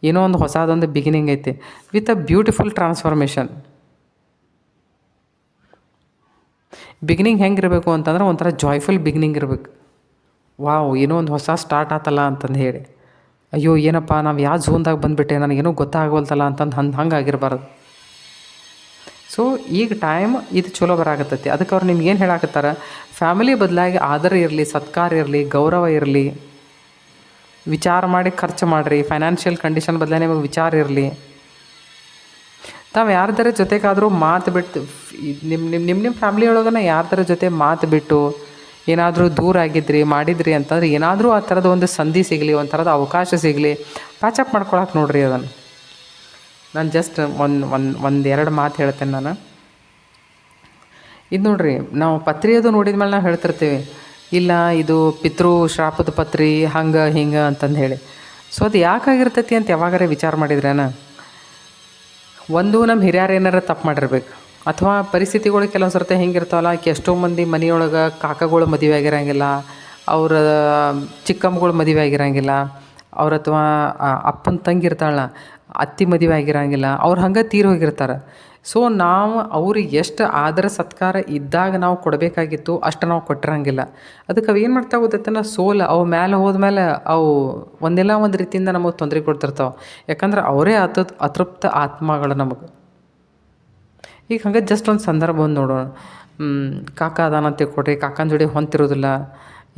ಏನೋ ಒಂದು ಹೊಸದೊಂದು ಬಿಗಿನಿಂಗ್ ಐತಿ with a beautiful transformation. Beginning ಹೆಂಗಿರಬೇಕು ಅಂತಂದ್ರೆ ಒಂಥರ ಜಾಯ್ಫುಲ್ ಬಿಗಿನಿಂಗ್ ಇರಬೇಕು. ವಾವ್, ಏನೋ ಒಂದು ಹೊಸ ಸ್ಟಾರ್ಟ್ ಆತಲ್ಲ ಅಂತಂದು ಹೇಳಿ, ಅಯ್ಯೋ ಏನಪ್ಪ ನಾವು ಯಾವ ಝೋನ್ದಾಗ ಬಂದುಬಿಟ್ಟೆ, ನನಗೇನೋ ಗೊತ್ತಾಗವಲ್ತಲ್ಲ ಅಂತಂದು ಹಂಗೆ ಆಗಿರಬಾರ್ದು. ಸೊ ಈಗ ಟೈಮ್ ಇದು ಚಲೋ ಬರಾಕತ್ತೈತಿ. ಅದಕ್ಕೆ ಅವ್ರು ನಿಮ್ಗೆ ಏನು ಹೇಳಾಕತ್ತಾರ, ಫ್ಯಾಮಿಲಿ ಬದಲಾಗಿ ಆದರ ಇರಲಿ, ಸತ್ಕಾರ ಇರಲಿ, ಗೌರವ ಇರಲಿ, ವಿಚಾರ ಮಾಡಿ ಖರ್ಚು ಮಾಡಿರಿ. ಫೈನಾನ್ಷಿಯಲ್ ಕಂಡೀಷನ್ ಬದಲಾಗಿ ನಿಮಗೆ ವಿಚಾರ ಇರಲಿ. ತಾವು ಯಾರ್ದಾರ ಜೊತೆಗಾದರೂ ಮಾತು ಬಿಟ್ಟು, ನಿಮ್ಮ ಫ್ಯಾಮಿಲಿ ಒಳಗನ ಯಾರ್ದಾರ ಜೊತೆ ಮಾತು ಬಿಟ್ಟು ಏನಾದರೂ ದೂರ ಮಾಡಿದ್ರಿ ಅಂತಂದ್ರೆ, ಏನಾದರೂ ಆ ಥರದ ಒಂದು ಸಂಧಿ ಸಿಗಲಿ, ಒಂದು ಥರದ ಅವಕಾಶ ಸಿಗಲಿ, ಪ್ಯಾಚಪ್ ಮಾಡ್ಕೊಳಕ್ಕೆ ನೋಡಿರಿ ಅದನ್ನು. ನಾನು ಜಸ್ಟ್ ಒಂದೆರಡು ಮಾತು ಹೇಳ್ತೇನೆ ನಾನು. ಇದು ನೋಡಿರಿ, ನಾವು ಪತ್ರಿ ಅದು ನೋಡಿದ ಮೇಲೆ ನಾವು ಹೇಳ್ತಿರ್ತೀವಿ, ಇಲ್ಲ ಇದು ಪಿತೃ ಶ್ರಾಪದ ಪತ್ರಿ ಹಂಗೆ ಹಿಂಗೆ ಅಂತಂದು ಹೇಳಿ. ಸೊ ಅದು ಯಾಕಾಗಿರ್ತೈತಿ ಅಂತ ಯಾವಾಗಾರ ವಿಚಾರ ಮಾಡಿದ್ರೇನ? ಒಂದು ನಮ್ಮ ಹಿರಿಯರು ಏನಾರ ತಪ್ಪು ಮಾಡಿರ್ಬೇಕು, ಅಥವಾ ಪರಿಸ್ಥಿತಿಗಳು ಕೆಲವೊಂದು ಸರ್ತಿ ಹೆಂಗಿರ್ತಾವಲ್ಲ, ಎಷ್ಟೋ ಮಂದಿ ಮನೆಯೊಳಗೆ ಕಾಕಗಳು ಮದುವೆ ಆಗಿರೋಂಗಿಲ್ಲ, ಅವರ ಚಿಕ್ಕಮ್ಮಗಳು ಮದುವೆ ಆಗಿರೋಂಗಿಲ್ಲ, ಅವ್ರ ಅಥವಾ ಅಪ್ಪನ ತಂಗಿ ಇರ್ತಾಳ, ಅತ್ತಿ ಮದುವೆ ಆಗಿರೋಂಗಿಲ್ಲ, ಅವ್ರು ಹಂಗೆ ತೀರಿ ಹೋಗಿರ್ತಾರೆ. ಸೊ ನಾವು ಅವ್ರಿಗೆ ಎಷ್ಟು ಆದರ ಸತ್ಕಾರ ಇದ್ದಾಗ ನಾವು ಕೊಡಬೇಕಾಗಿತ್ತು ಅಷ್ಟು ನಾವು ಕೊಟ್ಟಿರಂಗಿಲ್ಲ. ಅದಕ್ಕೆ ಅವು ಏನು ಮಾಡ್ತಾ ಗೊತ್ತೈತನ, ಅವು ಮೇಲೆ ಹೋದ್ಮೇಲೆ ಅವು ಒಂದೆಲ್ಲ ಒಂದು ರೀತಿಯಿಂದ ನಮಗೆ ತೊಂದರೆ ಕೊಡ್ತಿರ್ತಾವೆ. ಯಾಕಂದ್ರೆ ಅವರೇ ಅತೃಪ್ತ ಆತ್ಮಗಳು ನಮಗೆ. ಈಗ ಹಂಗೆ ಜಸ್ಟ್ ಒಂದು ಸಂದರ್ಭ ಒಂದು ನೋಡೋಣ. ಕಾಕ ಅದಾನ ತಿಳ್ಕೊಡ್ರಿ, ಕಾಕನ ಜೋಡಿ ಹೊಂತಿರೋದಿಲ್ಲ.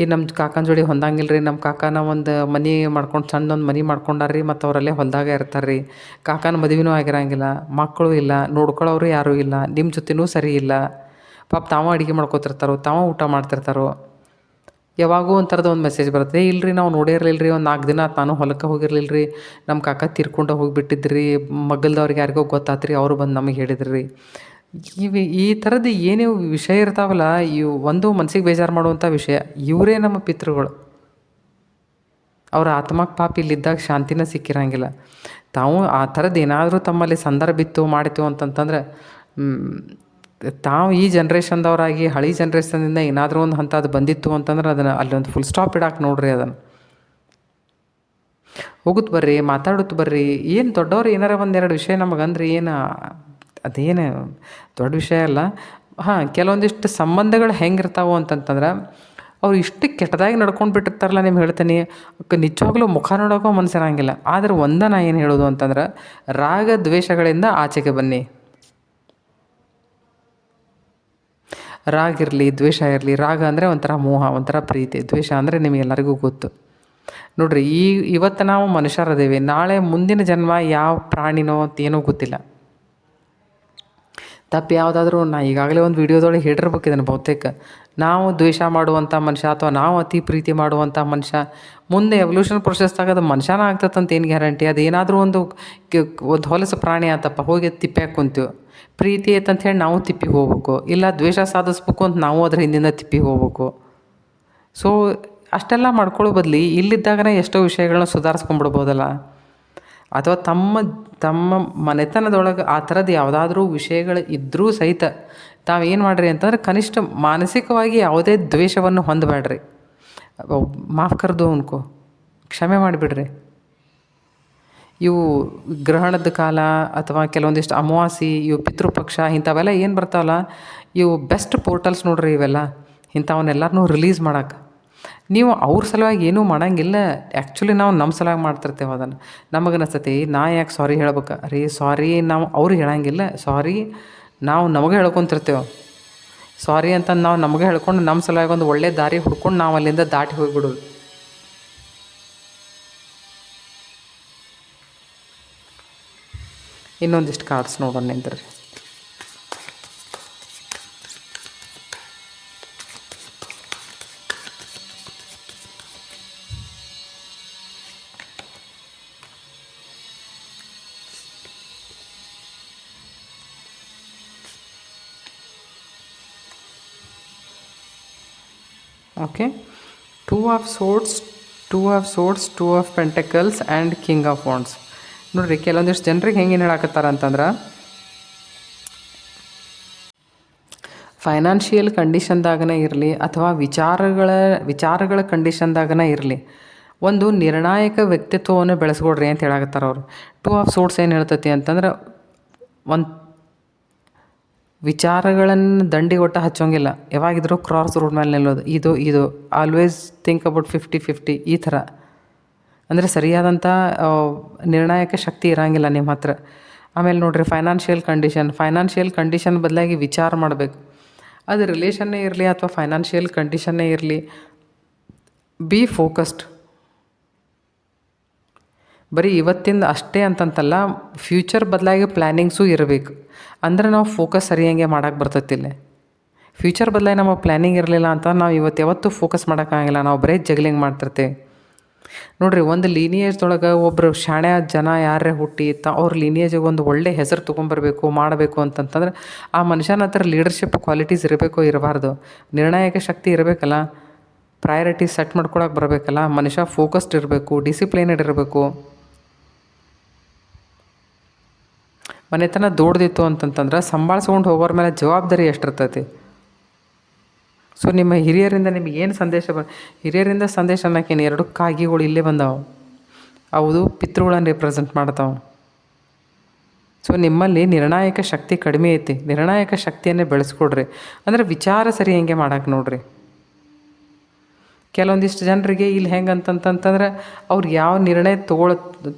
ಈ ನಮ್ಮ ಕಾಕನ ಜೋಡಿ ಹೊಂದಂಗಿಲ್ಲ ರೀ. ನಮ್ಮ ಕಾಕನ ಒಂದು ಮನೆ ಮಾಡ್ಕೊಂಡು ಸಣ್ಣದೊಂದು ಮನೆ ಮಾಡ್ಕೊಂಡಾರ್ರಿ, ಮತ್ತು ಅವರಲ್ಲೇ ಹೊಲದಾಗ ಇರ್ತಾರೆ ರೀ. ಕಾಕನ ಮದುವೆನೂ ಆಗಿರಂಗಿಲ್ಲ, ಮಕ್ಕಳು ಇಲ್ಲ, ನೋಡ್ಕೊಳ್ಳೋರು ಯಾರೂ ಇಲ್ಲ, ನಿಮ್ಮ ಜೊತೆನೂ ಸರಿ ಇಲ್ಲ. ಪಾಪ ತಾವು ಅಡುಗೆ ಮಾಡ್ಕೊತಿರ್ತಾರೋ, ತಾವು ಊಟ ಮಾಡ್ತಿರ್ತಾರೋ. ಯಾವಾಗೂ ಒಂಥರದ ಒಂದು ಮೆಸೇಜ್ ಬರುತ್ತೆ, ಇಲ್ಲರಿ ನಾವು ನೋಡಿರ್ಲಿಲ್ಲ ರೀ, ಒಂದು 4 ದಿನ ಆತು ನಾನು ಹೊಲಕ್ಕೆ ಹೋಗಿರ್ಲಿಲ್ಲ ರೀ, ನಮ್ಮ ಕಾಕ ತೀರ್ಕೊಂಡು ಹೋಗಿಬಿಟ್ಟಿದ್ರಿ, ಮಗ್ಗಲ್ದವ್ರಿಗೆ ಯಾರಿಗೋ ಗೊತ್ತಾತ್ರಿ, ಅವರು ಬಂದು ನಮಗೆ ಹೇಳಿದ್ರಿ ರೀ. ಈ ಥರದ್ದು ಏನೇ ವಿಷಯ ಇರ್ತಾವಲ್ಲ, ಇವು ಒಂದು ಮನಸ್ಸಿಗೆ ಬೇಜಾರು ಮಾಡುವಂಥ ವಿಷಯ. ಇವರೇ ನಮ್ಮ ಪಿತೃಗಳು. ಅವ್ರ ಆತ್ಮಕ್ಕೆ ಪಾಪ ಇಲ್ಲಿದ್ದಾಗ ಶಾಂತಿನ ಸಿಕ್ಕಿರಂಗಿಲ್ಲ. ತಾವು ಆ ಥರದ್ದು ಏನಾದರೂ ತಮ್ಮಲ್ಲಿ ಸಂದರ್ಭ ಇತ್ತು ಮಾಡಿತು ಅಂತಂತಂದ್ರೆ, ತಾವು ಈ ಜನ್ರೇಷನ್ದವರಾಗಿ ಹಳೆ ಜನ್ರೇಷನ್ನಿಂದ ಏನಾದರೂ ಒಂದು ಅಂಥದ್ದು ಬಂದಿತ್ತು ಅಂತಂದ್ರೆ ಅದನ್ನು ಅಲ್ಲೊಂದು ಫುಲ್ ಸ್ಟಾಪ್ ಇಡಕ್ಕೆ ನೋಡ್ರಿ. ಅದನ್ನು ಹೋಗುತ್ತ ಬರ್ರಿ, ಮಾತಾಡುತ್ತ ಬರ್ರಿ. ಏನು ದೊಡ್ಡವ್ರು ಏನಾರ ಒಂದೆರಡು ವಿಷಯ ನಮಗಂದ್ರೆ ಏನು ಅದೇನು ದೊಡ್ಡ ವಿಷಯ ಅಲ್ಲ. ಕೆಲವೊಂದಿಷ್ಟು ಸಂಬಂಧಗಳು ಹೆಂಗಿರ್ತಾವೆ ಅಂತಂತಂದ್ರೆ, ಅವ್ರು ಇಷ್ಟು ಕೆಟ್ಟದಾಗಿ ನಡ್ಕೊಂಡು ಬಿಟ್ಟಿರ್ತಾರಲ್ಲ, ನಿಮ್ಗೆ ಹೇಳ್ತೀನಿ, ನಿಜವಾಗ್ಲೂ ಮುಖ ನೋಡೋಕ್ಕೂ ಮನಸ್ಸಿರಂಗಿಲ್ಲ. ಆದರೆ ನಾ ಏನು ಹೇಳೋದು ಅಂತಂದ್ರೆ, ರಾಗ ದ್ವೇಷಗಳಿಂದ ಆಚೆಗೆ ಬನ್ನಿ. ರಾಗ ಇರಲಿ, ದ್ವೇಷ ಇರಲಿ. ರಾಗ ಅಂದರೆ ಒಂಥರ ಮೋಹ, ಒಂಥರ ಪ್ರೀತಿ. ದ್ವೇಷ ಅಂದರೆ ನಿಮಗೆಲ್ಲರಿಗೂ ಗೊತ್ತು. ನೋಡಿರಿ, ಇವತ್ತು ನಾವು ಮನುಷ್ಯರದೇವೆ, ನಾಳೆ ಮುಂದಿನ ಜನ್ಮ ಯಾವ ಪ್ರಾಣಿನೋ ಅಂತ ಏನೋ ಗೊತ್ತಿಲ್ಲ. ತಪ್ಪು ಯಾವುದಾದ್ರೂ ನಾ ಈಗಾಗಲೇ ಒಂದು ವೀಡಿಯೋದೊಳಗೆ ಹೇಳಿರ್ಬೇಕು ಇದನ್ನು ಬಹುತೇಕ. ನಾವು ದ್ವೇಷ ಮಾಡುವಂಥ ಮನುಷ್ಯ ಅಥವಾ ನಾವು ಅತಿ ಪ್ರೀತಿ ಮಾಡುವಂಥ ಮನುಷ್ಯ ಮುಂದೆ ಎವಲ್ಯೂಷನ್ ಪ್ರೊಸೆಸ್ದಾಗ ಅದು ಮನುಷ್ಯನ ಆಗ್ತದಂತ ಏನು ಗ್ಯಾರಂಟಿ? ಅದು ಏನಾದರೂ ಒಂದು ಹೊಲಸು ಪ್ರಾಣಿ ಆತಪ್ಪ, ಹೋಗಿ ತಿಪ್ಪೆ ಹಾಕ್ಕೊಂತೀವಿ. ಪ್ರೀತಿ ಐತಂತ ಹೇಳಿ ನಾವು ತಿಪ್ಪಿಗೆ ಹೋಗ್ಬೇಕು, ಇಲ್ಲ ದ್ವೇಷ ಸಾಧಿಸ್ಬೇಕು ಅಂತ ನಾವು ಅದ್ರ ಹಿಂದಿಂದ ತಿಪ್ಪಿಗೆ ಹೋಗ್ಬೇಕು. ಸೊ ಅಷ್ಟೆಲ್ಲ ಮಾಡ್ಕೊಳ್ಳೋ ಬದಲಿ ಇಲ್ಲಿದ್ದಾಗನೇ ಎಷ್ಟೋ ವಿಷಯಗಳನ್ನ ಸುಧಾರಿಸ್ಕೊಂಡ್ಬಿಡ್ಬೋದಲ್ಲ. ಅಥವಾ ತಮ್ಮ ಮನೆತನದೊಳಗೆ ಆ ಥರದ್ದು ಯಾವುದಾದ್ರೂ ವಿಷಯಗಳು ಇದ್ದರೂ ಸಹಿತ ತಾವೇನು ಮಾಡಿರಿ ಅಂತಂದ್ರೆ, ಕನಿಷ್ಠ ಮಾನಸಿಕವಾಗಿ ಯಾವುದೇ ದ್ವೇಷವನ್ನು ಹೊಂದಬೇಡ್ರಿ. ಮಾಫ್ ಕರ್ದು ಅನ್ಕೋ, ಕ್ಷಮೆ ಮಾಡಿಬಿಡ್ರಿ. ಇವು ಗ್ರಹಣದ ಕಾಲ ಅಥವಾ ಕೆಲವೊಂದಿಷ್ಟು ಅಮಾವಾಸ್ಯೆ, ಇವು ಪಿತೃಪಕ್ಷ, ಇಂಥವೆಲ್ಲ ಏನು ಬರ್ತಾವಲ್ಲ, ಇವು ಬೆಸ್ಟ್ ಪೋರ್ಟಲ್ಸ್ ನೋಡ್ರಿ. ಇವೆಲ್ಲ ಇಂಥವನ್ನೆಲ್ಲರನ್ನೂ ರಿಲೀಸ್ ಮಾಡೋಕೆ ನೀವು ಅವ್ರ ಸಲುವಾಗಿ ಏನೂ ಮಾಡೋಂಗಿಲ್ಲ. ಆ್ಯಕ್ಚುಲಿ ನಾವು ನಮ್ಮ ಸಲುವಾಗಿ ಮಾಡ್ತಿರ್ತೇವೆ ಅದನ್ನು. ನಮಗನ್ನಿಸ್ತೈತಿ, ನಾ ಯಾಕೆ ಸಾರಿ ಹೇಳ್ಬೇಕು ರೀ? ಸಾರಿ ನಾವು ಅವ್ರಿಗೆ ಹೇಳೋಂಗಿಲ್ಲ. ಸಾರಿ ನಾವು ನಮಗೆ ಹೇಳ್ಕೊತಿರ್ತೇವೆ. ಸಾರಿ ಅಂತ ನಾವು ನಮಗೆ ಹೇಳ್ಕೊಂಡು ನಮ್ಮ ಸಲುವಾಗಿ ಒಂದು ಒಳ್ಳೆ ದಾರಿ ಹುಡ್ಕೊಂಡು ನಾವು ಅಲ್ಲಿಂದ ದಾಟಿ ಹೋಗಿಬಿಡೋದು. ಇನ್ನೊಂದಿಷ್ಟು ಕಾರ್ಡ್ಸ್ ನೋಡೋಣ ನಿಂದ್ರಿ. Okay, two of swords, two of pentacles and king of wands. ನೋಡಿರಿ, ಕೆಲವೊಂದಿಷ್ಟು ಜನರಿಗೆ ಹೆಂಗೇನು ಹೇಳಕತ್ತಾರ ಅಂತಂದ್ರೆ, ಫೈನಾನ್ಷಿಯಲ್ ಕಂಡೀಷನ್ದಾಗನೇ ಇರಲಿ ಅಥವಾ ವಿಚಾರಗಳ ಕಂಡೀಷನ್ದಾಗನೇ ಇರಲಿ, ಒಂದು ನಿರ್ಣಾಯಕ ವ್ಯಕ್ತಿತ್ವವನ್ನು ಬೆಳೆಸ್ಕೊಡ್ರಿ ಅಂತ ಹೇಳಕತ್ತಾರ ಅವರು. ಟೂ ಆಫ್ ಸೋರ್ಡ್ಸ್ ಏನು ಹೇಳ್ತೈತಿ ಅಂತಂದ್ರೆ, ಒಂದು ವಿಚಾರಗಳನ್ನು ದಂಡಿಗೆ ಒಟ್ಟು ಹಚ್ಚೋಂಗಿಲ್ಲ, ಯಾವಾಗಿದ್ರೂ ಕ್ರಾಸ್ ರೋಡ್ ಮೇಲೆ ನಿಲ್ಲೋದು. ಇದು ಆಲ್ವೇಸ್ ಥಿಂಕ್ ಅಬೌಟ್ 50-50 ಈ ಥರ. ಅಂದರೆ ಸರಿಯಾದಂಥ ನಿರ್ಣಾಯಕ ಶಕ್ತಿ ಇರೋಂಗಿಲ್ಲ ನಿಮ್ಮ ಹತ್ರ. ಆಮೇಲೆ ನೋಡಿರಿ, ಫೈನಾನ್ಷಿಯಲ್ ಕಂಡೀಷನ್ ಬದಲಾಗಿ ವಿಚಾರ ಮಾಡಬೇಕು. ಅದು ರಿಲೇಷನ್ನೇ ಇರಲಿ ಅಥವಾ ಫೈನಾನ್ಷಿಯಲ್ ಕಂಡೀಷನ್ನೇ ಇರಲಿ, ಬಿ ಫೋಕಸ್ಡ್. ಬರೀ ಇವತ್ತಿಂದ ಅಷ್ಟೇ ಅಂತಂತಲ್ಲ, ಫ್ಯೂಚರ್ ಬದಲಾಗಿ ಪ್ಲ್ಯಾನಿಂಗ್ಸು ಇರಬೇಕು. ಅಂದ್ರೆ ನಾವು ಫೋಕಸ್ ಸರಿಯಾಗೆ ಮಾಡೋಕ್ಕೆ ಬರ್ತೈತಿಲ್ಲ. ಫ್ಯೂಚರ್ ಬದಲಾಗಿ ನಮ್ಮ ಪ್ಲ್ಯಾನಿಂಗ್ ಇರಲಿಲ್ಲ ಅಂತ ನಾವು ಯಾವತ್ತೂ ಫೋಕಸ್ ಮಾಡೋಕ್ಕಾಗಿಲ್ಲ, ನಾವು ಬರೀ ಜಗ್ಲಿಂಗ್ ಮಾಡ್ತಿರ್ತೀವಿ. ನೋಡಿರಿ, ಒಂದು ಲೀನಿಯೇಜ್ದೊಳಗೆ ಒಬ್ಬರು ಶಾಣೆ ಜನ ಯಾರೇ ಹುಟ್ಟಿ ಅವ್ರ ಲೀನಿಯೇಜಿಗೆ ಒಂದು ಒಳ್ಳೆ ಹೆಸರು ತೊಗೊಂಬರ್ಬೇಕು ಮಾಡಬೇಕು ಅಂತಂತಂದ್ರೆ, ಆ ಮನುಷ್ಯನ ಹತ್ರ ಲೀಡರ್ಶಿಪ್ ಕ್ವಾಲಿಟೀಸ್ ಇರಬೇಕು ಇರಬಾರ್ದು, ನಿರ್ಣಾಯಕ ಶಕ್ತಿ ಇರಬೇಕಲ್ಲ, ಪ್ರಯಾರಿಟೀಸ್ ಸೆಟ್ ಮಾಡ್ಕೊಳಕ್ಕೆ ಬರಬೇಕಲ್ಲ, ಮನುಷ್ಯ ಫೋಕಸ್ಡ್ ಇರಬೇಕು, ಡಿಸಿಪ್ಲೈನಡ್ ಇರಬೇಕು. ಮನೆತನ ದೊಡ್ಡದಿತ್ತು ಅಂತಂತಂದ್ರೆ ಸಂಭಾಳಿಸ್ಕೊಂಡು ಹೋಗೋರ ಮೇಲೆ ಜವಾಬ್ದಾರಿ ಎಷ್ಟಿರ್ತೈತಿ. ಸೊ ನಿಮ್ಮ ಹಿರಿಯರಿಂದ ನಿಮಗೆ ಏನು ಸಂದೇಶ ಹಿರಿಯರಿಂದ ಸಂದೇಶ ಅನ್ನೋಕ್ಕೇನು, 2 ಕಾಗಿಗಳು ಇಲ್ಲೇ ಬಂದಾವೆ, ಅವು ಪಿತೃಗಳನ್ನು ರಿಪ್ರೆಸೆಂಟ್ ಮಾಡ್ತಾವೆ. ಸೊ ನಿಮ್ಮಲ್ಲಿ ನಿರ್ಣಾಯಕ ಶಕ್ತಿ ಕಡಿಮೆ ಐತಿ, ನಿರ್ಣಾಯಕ ಶಕ್ತಿಯನ್ನೇ ಬೆಳೆಸ್ಕೊಡ್ರಿ. ಅಂದರೆ ವಿಚಾರ ಸರಿ ಹೆಂಗೆ ಮಾಡಕ್ಕೆ ನೋಡ್ರಿ. ಕೆಲವೊಂದಿಷ್ಟು ಜನರಿಗೆ ಇಲ್ಲಿ ಹೆಂಗೆ ಅಂತಂತಂದ್ರೆ, ಅವ್ರು ಯಾವ ನಿರ್ಣಯ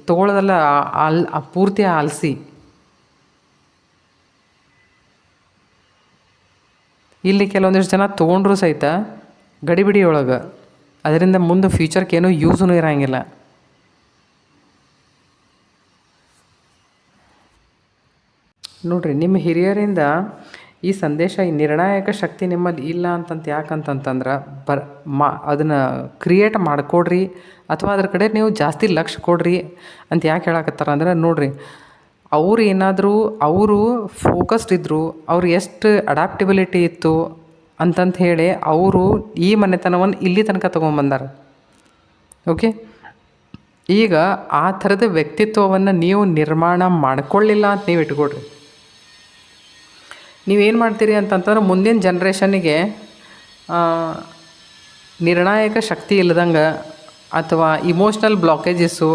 ತೊಗೊಳ್ಳೋದಲ್ಲ ಪೂರ್ತಿ ಆಲಿಸಿ. ಇಲ್ಲಿ ಕೆಲವೊಂದಿಷ್ಟು ಜನ ತೊಗೊಂಡ್ರೂ ಸಹಿತ ಗಡಿಬಿಡಿ ಒಳಗೆ, ಅದರಿಂದ ಮುಂದೆ ಫ್ಯೂಚರ್ಗೆ ಏನೂ ಯೂಸೂ ಇರೋಂಗಿಲ್ಲ. ನೋಡಿರಿ, ನಿಮ್ಮ ಹಿರಿಯರಿಂದ ಈ ಸಂದೇಶ, ಈ ನಿರ್ಣಾಯಕ ಶಕ್ತಿ ನಿಮ್ಮಲ್ಲಿ ಇಲ್ಲ ಯಾಕಂತಂತಂದ್ರೆ ಅದನ್ನು ಕ್ರಿಯೇಟ್ ಮಾಡಿಕೊಡ್ರಿ ಅಥವಾ ಅದ್ರ ಕಡೆ ನೀವು ಜಾಸ್ತಿ ಲಕ್ಷ್ಯ ಕೊಡ್ರಿ ಅಂತ ಯಾಕೆ ಹೇಳಕತ್ತಾರ ಅಂದ್ರೆ, ನೋಡಿರಿ, ಅವರು ಫೋಕಸ್ಡ್ ಇದ್ದರು, ಅವ್ರು ಎಷ್ಟು ಅಡಾಪ್ಟಿಬಿಲಿಟಿ ಇತ್ತು ಅಂತಂತ ಹೇಳಿ ಅವರು ಈ ಮನೆತನವನ್ನು ಇಲ್ಲಿ ತನಕ ತೊಗೊಂಬಂದಾರ. ಓಕೆ, ಈಗ ಆ ಥರದ ವ್ಯಕ್ತಿತ್ವವನ್ನು ನೀವು ನಿರ್ಮಾಣ ಮಾಡ್ಕೊಳ್ಳಿಲ್ಲ ಅಂತ ನೀವು ಇಟ್ಕೊಡ್ರಿ. ನೀವೇನು ಮಾಡ್ತೀರಿ ಅಂತಂತಂದ್ರೆ, ಮುಂದಿನ ಜನ್ರೇಷನ್ನಿಗೆ ನಿರ್ಣಾಯಕ ಶಕ್ತಿ ಇಲ್ಲದಂಗೆ ಅಥವಾ ಇಮೋಷ್ನಲ್ ಬ್ಲಾಕೇಜಸ್ಸು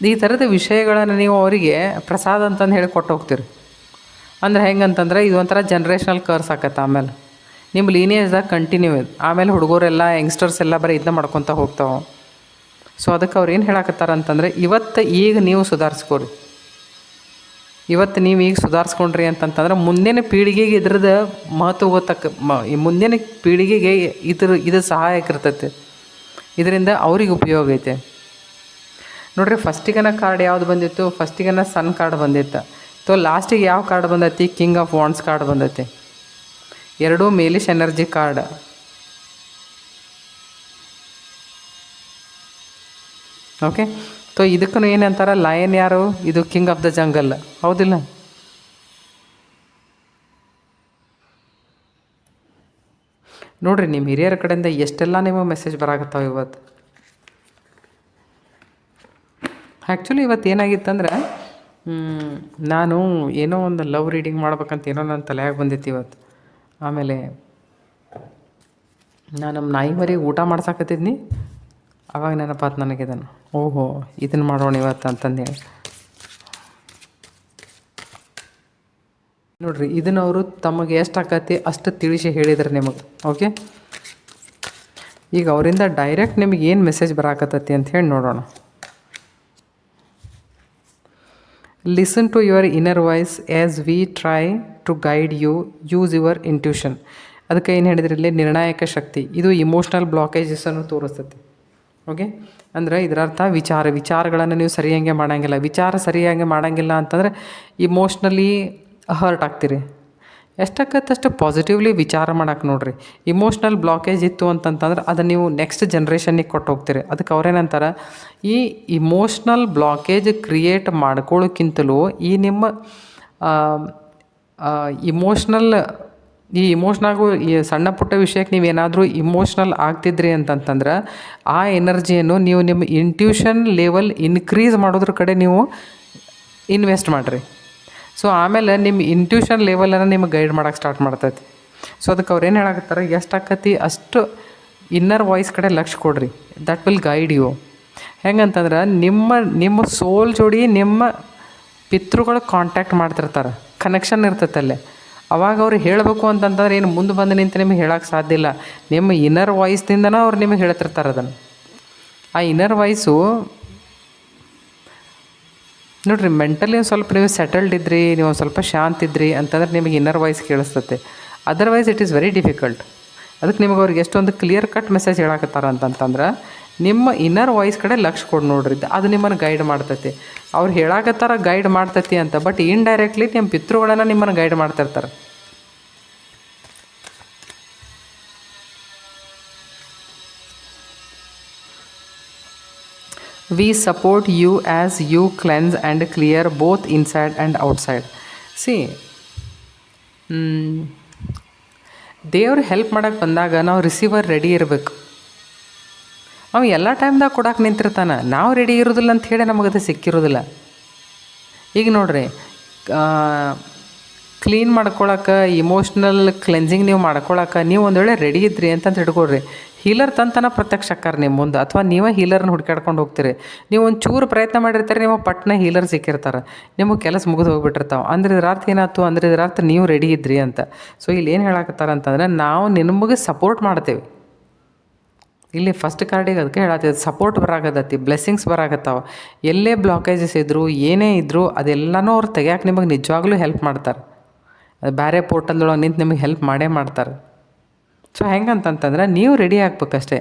ಈ ಥರದ ವಿಷಯಗಳನ್ನು ನೀವು ಅವರಿಗೆ ಪ್ರಸಾದ ಅಂತಂದು ಹೇಳಿ ಕೊಟ್ಟು ಹೋಗ್ತೀರಿ. ಅಂದ್ರೆ ಹೆಂಗಂತಂದ್ರೆ, ಇದು ಒಂಥರ ಜನ್ರೇಷನಲ್ ಕರ್ಸ್ ಆಕತ್ತೆ. ಆಮೇಲೆ ನಿಮ್ಮ ಲೀನಿಯೇಜ್ದಾಗ ಕಂಟಿನ್ಯೂ ಇದೆ. ಆಮೇಲೆ ಹುಡುಗರೆಲ್ಲ ಯಂಗ್ಸ್ಟರ್ಸ್ ಎಲ್ಲ ಬರೀ ಇದನ್ನ ಮಾಡ್ಕೊತ ಹೋಗ್ತಾವೆ. ಸೊ ಅದಕ್ಕೆ ಅವ್ರು ಏನು ಹೇಳಕತ್ತಾರ ಅಂತಂದರೆ, ಈಗ ನೀವು ಸುಧಾರಿಸ್ಕೊರಿ. ನೀವು ಈಗ ಸುಧಾರಿಸ್ಕೊಂಡ್ರಿ ಅಂತಂತಂದ್ರೆ ಮುಂದಿನ ಪೀಳಿಗೆಗೆ ಇದ್ರದ್ದು ಮಹತ್ವ ಮುಂದಿನ ಪೀಳಿಗೆಗೆ ಇದು ಸಹಾಯಕ ಇರ್ತೈತೆ. ಇದರಿಂದ ಅವ್ರಿಗೆ ಉಪಯೋಗ ಐತೆ. ನೋಡಿರಿ, ಫಸ್ಟಿಗನ ಕಾರ್ಡ್ ಯಾವ್ದು ಬಂದಿತ್ತು? ಫಸ್ಟಿಗನ ಸನ್ ಕಾರ್ಡ್ ಬಂದಿತ್ತು. ಲಾಸ್ಟಿಗೆ ಯಾವ ಕಾರ್ಡ್ ಬಂದೈತಿ? ಕಿಂಗ್ ಆಫ್ ವಾಂಡ್ಸ್ ಕಾರ್ಡ್ ಬಂದೈತಿ. 2 ಮೇಲಿಶ್ ಎನರ್ಜಿ ಕಾರ್ಡ್. ಓಕೆ, ಇದಕ್ಕೂ ಏನಂತಾರೆ, ಲಯನ್ ಯಾರು? ಇದು ಕಿಂಗ್ ಆಫ್ ದ ಜಂಗಲ್, ಹೌದಿಲ್ಲ? ನೋಡಿರಿ, ನಿಮ್ಮ ಹಿರಿಯರ ಕಡೆಯಿಂದ ಎಷ್ಟೆಲ್ಲ ನಿಮಗೆ ಮೆಸೇಜ್ ಬರಾಕತ್ತಾವೆ ಇವತ್ತು. ಆ್ಯಕ್ಚುಲಿ ಇವತ್ತು ಏನಾಗಿತ್ತಂದ್ರೆ, ನಾನು ಏನೋ ಒಂದು ಲವ್ ರೀಡಿಂಗ್ ಮಾಡ್ಬೇಕಂತ ಏನೋ ನನ್ನ ತಲೆಯಾಗ ಬಂದಿತ್ತು ಇವತ್ತು. ಆಮೇಲೆ ನಾನು ನಮ್ಮ ನಾಯಿ ಮರಿಗೆ ಊಟ ಮಾಡ್ಸಕತ್ತಿದ್ನಿ, ಆವಾಗ ನೆನಪಾತು ನನಗಿದನ್ನು, ಓಹೋ ಇದನ್ನು ಮಾಡೋಣ ಇವತ್ತು ಅಂತಂದೇಳಿ. ನೋಡಿರಿ, ಇದನ್ನು ಅವರು ತಮಗೆ ಎಷ್ಟು ಆಕತಿ ಅಷ್ಟು ತಿಳಿಸಿ ಹೇಳಿದ್ರು ನಿಮಗೆ. ಓಕೆ, ಈಗ ಅವರಿಂದ ಡೈರೆಕ್ಟ್ ನಿಮಗೆ ಏನು ಮೆಸೇಜ್ ಬರಾಕತ್ತತಿ ಅಂತ ಹೇಳಿ ನೋಡೋಣ. Listen to your inner voice as we try to guide you, use your intuition. ಅದಕ್ಕೆ ಏನು ಹೇಳಿದ್ರಿ ಇಲ್ಲಿ, ನಿರ್ಣಾಯಕ ಶಕ್ತಿ ಇದು ಇಮೋಷ್ನಲ್ ಬ್ಲಾಕೇಜಸನ್ನು ತೋರಿಸ್ತೈತಿ. ಓಕೆ, ಅಂದ್ರೆ ಇದರ ಅರ್ಥ ವಿಚಾರಗಳನ್ನು ನೀವು ಸರಿಯಾಗಿ ಮಾಡೋಂಗಿಲ್ಲ. ವಿಚಾರ ಸರಿಯಾಗಿ ಮಾಡೋಂಗಿಲ್ಲ ಅಂತಂದರೆ ಇಮೋಷ್ನಲಿ ಹರ್ಟ್ ಆಗ್ತೀರಿ. ಎಷ್ಟಾಗತ್ತಷ್ಟು ಪಾಸಿಟಿವ್ಲಿ ವಿಚಾರ ಮಾಡಕ್ಕೆ ನೋಡಿರಿ. ಇಮೋಷ್ನಲ್ ಬ್ಲಾಕೇಜ್ ಇತ್ತು ಅಂತಂತಂದ್ರೆ ಅದನ್ನು ನೀವು ನೆಕ್ಸ್ಟ್ ಜನ್ರೇಷನ್ನಿಗೆ ಕೊಟ್ಟು ಹೋಗ್ತೀರಿ. ಅದಕ್ಕೆ ಅವ್ರೇನಂತಾರೆ, ಈ ಇಮೋಷ್ನಲ್ ಬ್ಲಾಕೇಜ್ ಕ್ರಿಯೇಟ್ ಮಾಡ್ಕೊಳ್ಳೋಕ್ಕಿಂತಲೂ ಈ ನಿಮ್ಮ ಇಮೋಷ್ನಲ್ ಈ ಸಣ್ಣ ಪುಟ್ಟ ವಿಷಯಕ್ಕೆ ನೀವೇನಾದರೂ ಇಮೋಷ್ನಲ್ ಆಗ್ತಿದ್ರಿ ಅಂತಂತಂದ್ರೆ ಆ ಎನರ್ಜಿಯನ್ನು ನೀವು ನಿಮ್ಮ ಇಂಟ್ಯೂಷನ್ ಲೆವೆಲ್ ಇನ್ಕ್ರೀಸ್ ಮಾಡೋದ್ರ ಕಡೆ ನೀವು ಇನ್ವೆಸ್ಟ್ ಮಾಡಿರಿ. ಸೊ ಆಮೇಲೆ ನಿಮ್ಮ ಇಂಟ್ಯೂಷನ್ ಲೆವೆಲನ್ನು ನಿಮಗೆ ಗೈಡ್ ಮಾಡೋಕ್ಕೆ ಸ್ಟಾರ್ಟ್ ಮಾಡ್ತೈತಿ. ಸೊ ಅದಕ್ಕೆ ಅವ್ರು ಏನು ಹೇಳಕತ್ತಾರೆ, ಎಷ್ಟಾಕತಿ ಅಷ್ಟು ಇನ್ನರ್ ವಾಯ್ಸ್ ಕಡೆ ಲಕ್ಷ್ಯ ಕೊಡ್ರಿ. That will guide you. ಹೆಂಗಂತಂದ್ರೆ ನಿಮ್ಮ ಸೋಲ್ ಜೋಡಿ ನಿಮ್ಮ ಪಿತೃಗಳು ಕಾಂಟ್ಯಾಕ್ಟ್ ಮಾಡ್ತಿರ್ತಾರೆ, ಕನೆಕ್ಷನ್ ಇರ್ತೈತಲ್ಲೇ. ಅವಾಗ ಅವ್ರು ಹೇಳಬೇಕು ಅಂತಂತಂದ್ರೆ ಏನು ಮುಂದೆ ಬಂದು ನಿಂತು ನಿಮಗೆ ಹೇಳೋಕ್ಕೆ ಸಾಧ್ಯ ಇಲ್ಲ. ನಿಮ್ಮ ಇನ್ನರ್ ವಾಯ್ಸ್ದಿಂದನೇ ಅವ್ರು ನಿಮಗೆ ಹೇಳ್ತಿರ್ತಾರೆ ಅದನ್ನು. ಆ ಇನ್ನರ್ ವಾಯ್ಸು ನೋಡಿರಿ, ಮೆಂಟಲಿ ಒಂದು ಸ್ವಲ್ಪ ನೀವು ಸೆಟಲ್ಡ್ ಇದ್ರಿ, ನೀವು ಒಂದು ಸ್ವಲ್ಪ ಶಾಂತ ಇದ್ರಿ ಅಂತಂದ್ರೆ ನಿಮಗೆ ಇನ್ನರ್ ವಾಯ್ಸ್ ಕೇಳಿಸ್ತತೆ. Otherwise it is very difficult. ಅದಕ್ಕೆ ನಿಮಗೆ ಅವ್ರಿಗೆ ಎಷ್ಟೊಂದು ಕ್ಲಿಯರ್ ಕಟ್ ಮೆಸೇಜ್ ಹೇಳಕತ್ತಾರ ಅಂತಂತಂದ್ರೆ ನಿಮ್ಮ ಇನ್ನರ್ ವಾಯ್ಸ್ ಕಡೆ ಲಕ್ಷ್ಯ ಕೊಡು ನೋಡ್ರಿ. ಅದು ನಿಮ್ಮನ್ನು ಗೈಡ್ ಮಾಡ್ತೈತಿ. ಅವ್ರು ಹೇಳಕತ್ತಾರ ಗೈಡ್ ಮಾಡ್ತೈತಿ ಅಂತ, ಬಟ್ ಇಂಡೈರೆಕ್ಟ್ಲಿ ನಿಮ್ಮ ಪಿತೃಗಳನ್ನು ನಿಮ್ಮನ್ನು ಗೈಡ್ ಮಾಡ್ತಿರ್ತಾರೆ. We support you as you cleanse and clear both inside and outside. See, ದೇವ್ರು ಹೆಲ್ಪ್ ಮಾಡೋಕ್ಕೆ ಬಂದಾಗ ನಾವು ರಿಸೀವರ್ ರೆಡಿ ಇರಬೇಕು. ಅವ ಎಲ್ಲ ಟೈಮ್ದಾಗ ಕೊಡಕ್ಕೆ ನಿಂತಿರ್ತಾನೆ, ನಾವು ರೆಡಿ ಇರೋದಿಲ್ಲ ಅಂತ ಹೇಳಿ ನಮಗದು ಸಿಕ್ಕಿರೋದಿಲ್ಲ. ಈಗ ನೋಡ್ರಿ, ಕ್ಲೀನ್ ಮಾಡ್ಕೊಳಕ್ಕೆ, ಇಮೋಷ್ನಲ್ ಕ್ಲೆನ್ಸಿಂಗ್ ನೀವು ಮಾಡ್ಕೊಳಕ್ಕೆ ನೀವು ಒಂದು ವೇಳೆ ರೆಡಿ ಇದ್ರಿ ಅಂತಂತ ಹಿಡ್ಕೊಳ್ರಿ, ಹೀಲರ್ ತಂತನ ಪ್ರತ್ಯಕ್ಷ ಅಕ್ಕಾರ ನಿಮ್ಮ ಮುಂದೆ, ಅಥವಾ ನೀವೇ ಹೀಲರ್ನ ಹುಡ್ಕಾಡ್ಕೊಂಡು ಹೋಗ್ತೀರಿ. ನೀವು ಒಂದು ಚೂರು ಪ್ರಯತ್ನ ಮಾಡಿರ್ತಾರೆ, ನೀವು ಪಟ್ನ ಹೀಲರ್ ಸಿಕ್ಕಿರ್ತಾರೆ, ನಿಮಗೆ ಕೆಲಸ ಮುಗಿದು ಹೋಗ್ಬಿಟ್ಟಿರ್ತಾವೆ. ಅಂದ್ರೆ ಇದರ ಅರ್ಥ ಏನಾಯ್ತು ಅಂದ್ರೆ ಇದರ ಅರ್ಥ ನೀವು ರೆಡಿ ಇದ್ರಿ ಅಂತ. ಸೊ ಇಲ್ಲಿ ಏನು ಹೇಳಕತ್ತಾರ ಅಂತಂದರೆ, ನಾವು ನಿಮಗೆ ಸಪೋರ್ಟ್ ಮಾಡ್ತೇವೆ. ಇಲ್ಲಿ ಫಸ್ಟ್ ಕಾರ್ಡಿಗೆ ಅದಕ್ಕೆ ಹೇಳತ್ತೈತೆ, ಸಪೋರ್ಟ್ ಬರಾಗತ್ತೈತಿ, ಬ್ಲೆಸ್ಸಿಂಗ್ಸ್ ಬರಾಗತ್ತಾವ. ಎಲ್ಲೇ ಬ್ಲಾಕೇಜಸ್ ಇದ್ದರೂ ಏನೇ ಇದ್ದರೂ ಅದೆಲ್ಲನೂ ಅವ್ರು ತೆಗಿಯೋಕೆ ನಿಮಗೆ ನಿಜವಾಗ್ಲೂ ಹೆಲ್ಪ್ ಮಾಡ್ತಾರೆ. ಅದು ಬೇರೆ ಪೋರ್ಟಲ್ದೊಳಗೆ ನಿಂತು ನಿಮಗೆ ಹೆಲ್ಪ್ ಮಾಡೇ ಮಾಡ್ತಾರೆ. ಸೊ ಹೆಂಗಂತಂತಂದ್ರೆ ನೀವು ರೆಡಿ ಆಗ್ಬೇಕಷ್ಟೇ.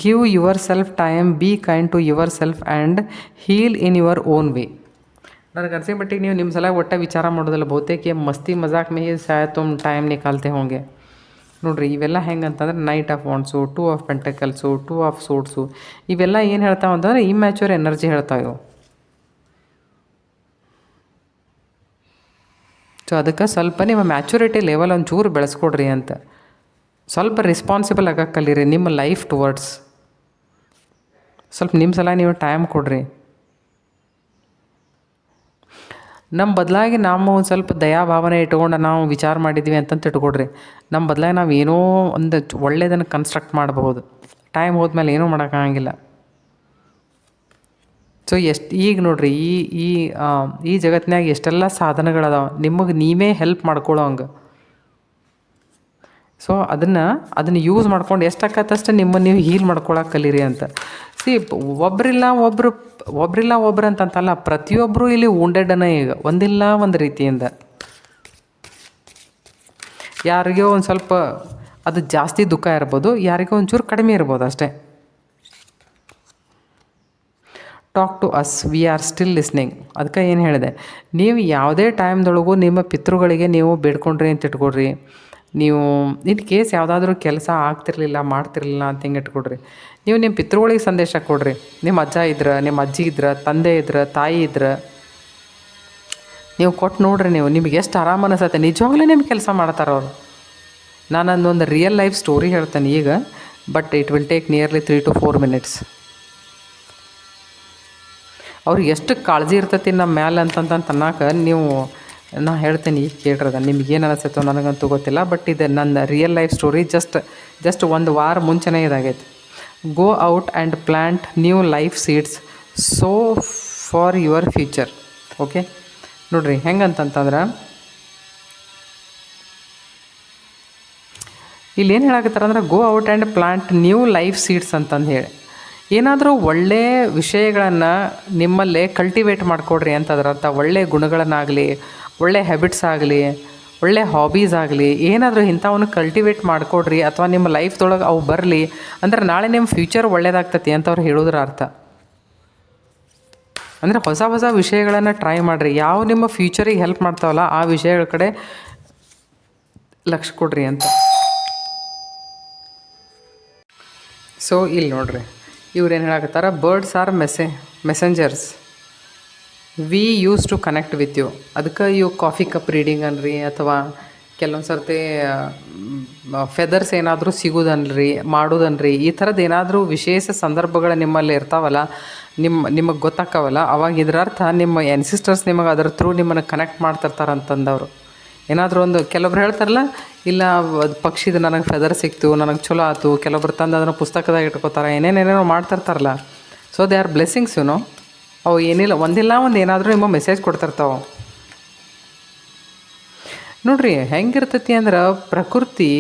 Give yourself time, be kind to yourself and heal in your own way. ನನಗೆ ಅನ್ಸಿ ಮಟ್ಟಿಗೆ ನೀವು ನಿಮ್ಮ ಸಲ ಒಟ್ಟ ವಿಚಾರ ಮಾಡೋದಿಲ್ಲ, ಬಹುತೇಕ ಮಸ್ತಿ ಮಜಾಕ್ ಮೇ ಶಾಯದ್ ತುಮ್ ಟೈಮ್ ನಿಕಾಲ್ತೆ ಹೋಂಗೆ. ನೋಡಿರಿ, ಇವೆಲ್ಲ ಹೆಂಗೆ ಅಂತಂದ್ರೆ knight of wands, 2 of pentacles, 2 of suits, ಇವೆಲ್ಲ ಏನು ಹೇಳ್ತಾವೆ ಅಂತಂದ್ರೆ ಇಮ್ಯಾಚೂರ್ ಎನರ್ಜಿ ಹೇಳ್ತಾವೆ ಇವು. ಸೊ ಅದಕ್ಕೆ ಸ್ವಲ್ಪ ನಿಮ್ಮ ಮ್ಯಾಚುರಿಟಿ ಲೆವೆಲ್ ಒಂಚೂರು ಬೆಳೆಸ್ಕೊಡ್ರಿ ಅಂತ. ಸ್ವಲ್ಪ ರೆಸ್ಪಾನ್ಸಿಬಲ್ ಆಗಕ್ಕೆ ಕಲೀರಿ ನಿಮ್ಮ ಲೈಫ್ ಟುವರ್ಡ್ಸ್. ಸ್ವಲ್ಪ ನಿಮ್ಮ ಸಲ ನೀವು ಟೈಮ್ ಕೊಡ್ರಿ. ನಮ್ಮ ಬದಲಾಗಿ ನಾವು ಒಂದು ಸ್ವಲ್ಪ ದಯಾಭಾವನೆ ಇಟ್ಕೊಂಡು ನಾವು ವಿಚಾರ ಮಾಡಿದ್ವಿ ಅಂತಂತ ಇಟ್ಕೊಡ್ರಿ, ನಮ್ಮ ಬದಲಾಗಿ ನಾವು ಏನೋ ಒಂದು ಒಳ್ಳೆಯದನ್ನು ಕನ್ಸ್ಟ್ರಕ್ಟ್ ಮಾಡಬಹುದು. ಟೈಮ್ ಹೋದ್ಮೇಲೆ ಏನೂ ಮಾಡೋಕ್ಕಾಗಂಗಿಲ್ಲ. ಸೊ ಈಗ ನೋಡಿರಿ, ಈ ಜಗತ್ತಿನಾಗ ಎಷ್ಟೆಲ್ಲ ಸಾಧನಗಳದಾವೆ, ನಿಮಗೆ ನೀವೇ ಹೆಲ್ಪ್ ಮಾಡ್ಕೊಳ್ಳೋ ಹಂಗೆ. ಸೊ ಅದನ್ನು ಯೂಸ್ ಮಾಡ್ಕೊಂಡು ಎಷ್ಟಾಗತ್ತಷ್ಟು ನಿಮ್ಮನ್ನು ನೀವು ಹೀಲ್ ಮಾಡ್ಕೊಳಕ್ಕೆ ಕಲೀರಿ ಅಂತ. ಒಬ್ಬರಿಲ್ಲ ಒಬ್ರು ಅಂತಂತಲ್ಲ, ಪ್ರತಿಯೊಬ್ಬರು ಇಲ್ಲಿ ವುಂಡೆಡನ. ಈಗ ಒಂದಿಲ್ಲ ಒಂದು ರೀತಿಯಿಂದ ಯಾರಿಗೋ ಒಂದು ಸ್ವಲ್ಪ ಅದು ಜಾಸ್ತಿ ದುಃಖ ಇರ್ಬೋದು, ಯಾರಿಗೋ ಒಂಚೂರು ಕಡಿಮೆ ಇರ್ಬೋದು ಅಷ್ಟೇ. Talk to us, we are still listening. ಅದಕ್ಕೆ ಏನು ಹೇಳಿದೆ, ನೀವು ಯಾವುದೇ ಟೈಮ್ದೊಳಗೂ ನಿಮ್ಮ ಪಿತೃಗಳಿಗೆ ನೀವು ಬೇಡ್ಕೊಂಡ್ರಿ ಅಂತ ಇಟ್ಕೊಡ್ರಿ. ನೀವು ಇನ್ ಕೇಸ್ ಯಾವುದಾದ್ರೂ ಕೆಲಸ ಆಗ್ತಿರ್ಲಿಲ್ಲ, ಮಾಡ್ತಿರ್ಲಿಲ್ಲ ಅಂತ ಹಿಂಗೆ ಇಟ್ಕೊಡ್ರಿ. ನೀವು ನಿಮ್ಮ ಪಿತೃಗಳಿಗೆ ಸಂದೇಶ ಕೊಡ್ರಿ. ನಿಮ್ಮ ಅಜ್ಜ ಇದ್ರೆ, ನಿಮ್ಮ ಅಜ್ಜಿ ಇದ್ರೆ, ತಂದೆ ಇದ್ರೆ, ತಾಯಿ ಇದ್ರೆ ನೀವು ಕೊಟ್ಟು ನೋಡ್ರಿ. ನಿಮಗೆ ಎಷ್ಟು ಆರಾಮ ಅನಿಸುತ್ತೆ. ನಿಜವಾಗ್ಲೂ ನಿಮ್ಮ ಕೆಲಸ ಮಾಡ್ತಾರೆ ಅವರು. ನಾನೊಂದು ರಿಯಲ್ ಲೈಫ್ ಸ್ಟೋರಿ ಹೇಳ್ತೇನೆ ಈಗ, but it will take nearly 3 to 4 minutes. ಅವ್ರಿಗೆ ಎಷ್ಟು ಕಾಳಜಿ ಇರ್ತೈತಿ ನಮ್ಮ ಮ್ಯಾಲೆ ಅಂತನ್ನಕ್ಕೆ ನೀವು ನಾ ಹೇಳ್ತೇನೆ. ಈಗ ಕೇಳ್ರದ ನಿಮ್ಗೇನು ಅನಿಸುತ್ತೋ ನನಗಂತೂ ಗೊತ್ತಿಲ್ಲ, ಬಟ್ ಇದು ನನ್ನ ರಿಯಲ್ ಲೈಫ್ ಸ್ಟೋರಿ. ಜಸ್ಟ್ 1 ವಾರ ಮುಂಚೆನೇ ಇದಾಗೈತೆ. Go out and plant new life seeds so for your future. Okay, ನೋಡಿರಿ ಹೆಂಗಂತಂತಂದ್ರೆ ಇಲ್ಲೇನು ಹೇಳಕತ್ತಾರ ಅಂದ್ರೆ, go out and plant new life seeds ಅಂತಂದು ಹೇಳಿ. ಏನಾದರೂ ಒಳ್ಳೆಯ ವಿಷಯಗಳನ್ನು ನಿಮ್ಮಲ್ಲೇ ಕಲ್ಟಿವೇಟ್ ಮಾಡಿಕೊಡ್ರಿ ಅಂತ ಅದರರ್ಥ. ಒಳ್ಳೆಯ ಗುಣಗಳನ್ನಾಗಲಿ, ಒಳ್ಳೆಯ ಹ್ಯಾಬಿಟ್ಸ್ ಆಗಲಿ, ಒಳ್ಳೆಯ ಹಾಬೀಸ್ ಆಗಲಿ, ಏನಾದರೂ ಇಂಥವನ್ನು ಕಲ್ಟಿವೇಟ್ ಮಾಡಿಕೊಡ್ರಿ ಅಥವಾ ನಿಮ್ಮ ಲೈಫ್ದೊಳಗೆ ಅವು ಬರಲಿ ಅಂದ್ರೆ ನಾಳೆ ನಿಮ್ಮ ಫ್ಯೂಚರ್ ಒಳ್ಳೇದಾಗ್ತತಿ ಅಂತ ಅವ್ರು ಹೇಳೋದ್ರ ಅರ್ಥ. ಅಂದರೆ ಹೊಸ ಹೊಸ ವಿಷಯಗಳನ್ನು ಟ್ರೈ ಮಾಡಿರಿ. ಯಾವ ನಿಮ್ಮ ಫ್ಯೂಚರಿಗೆ ಹೆಲ್ಪ್ ಮಾಡ್ತಾವಲ್ಲ ಆ ವಿಷಯಗಳ ಕಡೆ ಲಕ್ಷ್ಯ ಕೊಡ್ರಿ ಅಂತ. ಸೊ ಇಲ್ಲಿ ನೋಡ್ರಿ, ಇವ್ರೇನು ಹೇಳಕತ್ತಾರ, birds are messengers we use to connect with you. ಅದಕ್ಕೆ ಇವು ಕಾಫಿ ಕಪ್ ರೀಡಿಂಗ್ ಅನ್ರಿ, ಅಥವಾ ಕೆಲವೊಂದು ಸರ್ತಿ ಫೆದರ್ಸ್ ಏನಾದರೂ ಮಾಡೋದನ್ರಿ, ಈ ಥರದ್ದು ಏನಾದರೂ ವಿಶೇಷ ಸಂದರ್ಭಗಳು ನಿಮ್ಮಲ್ಲಿ ಇರ್ತಾವಲ್ಲ, ನಿಮಗೆ ಗೊತ್ತಾಕ್ಕವಲ್ಲ, ಅವಾಗ ಇದರ ಅರ್ಥ ನಿಮ್ಮ ಎನ್ಸಿಸ್ಟರ್ಸ್ ನಿಮಗೆ ಅದರ ಥ್ರೂ ನಿಮ್ಮನ್ನು ಕನೆಕ್ಟ್ ಮಾಡ್ತಿರ್ತಾರೆ ಅಂತಂದವರು. ಏನಾದರೂ ಒಂದು ಕೆಲವೊಬ್ರು ಹೇಳ್ತಾರಲ್ಲ, ಇಲ್ಲ ಅದು ಪಕ್ಷಿದು ನನಗೆ ಫೆದರ್ ಸಿಕ್ತು, ನನಗೆ ಚಲೋ ಆಯ್ತು, ಕೆಲವೊಬ್ರು ತಂದು ಅದನ್ನು ಪುಸ್ತಕದಾಗ ಇಟ್ಕೋತಾರೆ, ಏನೇನೇನೋ ಮಾಡ್ತಿರ್ತಾರಲ್ಲ. ಸೊ ದೇ ಆರ್ ಬ್ಲೆಸ್ಸಿಂಗ್ಸ್ ಅವು ಏನಿಲ್ಲ, ಒಂದಿಲ್ಲ ಒಂದು ಏನಾದರೂ ನಿಮಗೆ ಮೆಸೇಜ್ ಕೊಡ್ತಿರ್ತಾವೆ. ನೋಡ್ರಿ ಹೆಂಗಿರ್ತೈತಿ ಅಂದ್ರೆ, ಪ್ರಕೃತಿ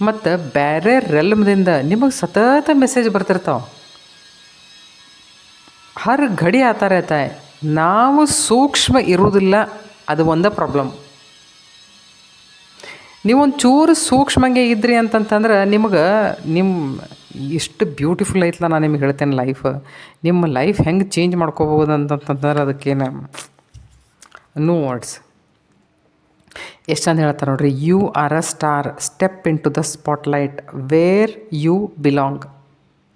ಮತ್ತು ಬೇರೆ ರೆಲ್ಮ್ದಿಂದ ನಿಮಗೆ ಸತತ ಮೆಸೇಜ್ ಬರ್ತಿರ್ತಾವೆ. ಹರ್ ಘಡಿ ಆತ रहता है. ನಾವು ಸೂಕ್ಷ್ಮ ಇರುವುದಿಲ್ಲ, ಅದು ಒಂದೇ ಪ್ರಾಬ್ಲಮ್. ನೀವೊಂದು ಚೂರು ಸೂಕ್ಷ್ಮಂಗೆ ಇದ್ರಿ ಅಂತಂತಂದ್ರೆ ನಿಮಗೆ ಇಷ್ಟು ಬ್ಯೂಟಿಫುಲ್ ಐತಲ್ಲ. ನಾನು ನಿಮಗೆ ಹೇಳ್ತೇನೆ, ನಿಮ್ಮ ಲೈಫ್ ಹೆಂಗೆ ಚೇಂಜ್ ಮಾಡ್ಕೋಬೋದು ಅಂತಂತಂದ್ರೆ ಅದಕ್ಕೇನು ನೋ ವರ್ಡ್ಸ್. ಎಷ್ಟು ಚಂದ ಹೇಳ್ತಾರೆ ನೋಡ್ರಿ, you are a star, step into the spotlight where you belong.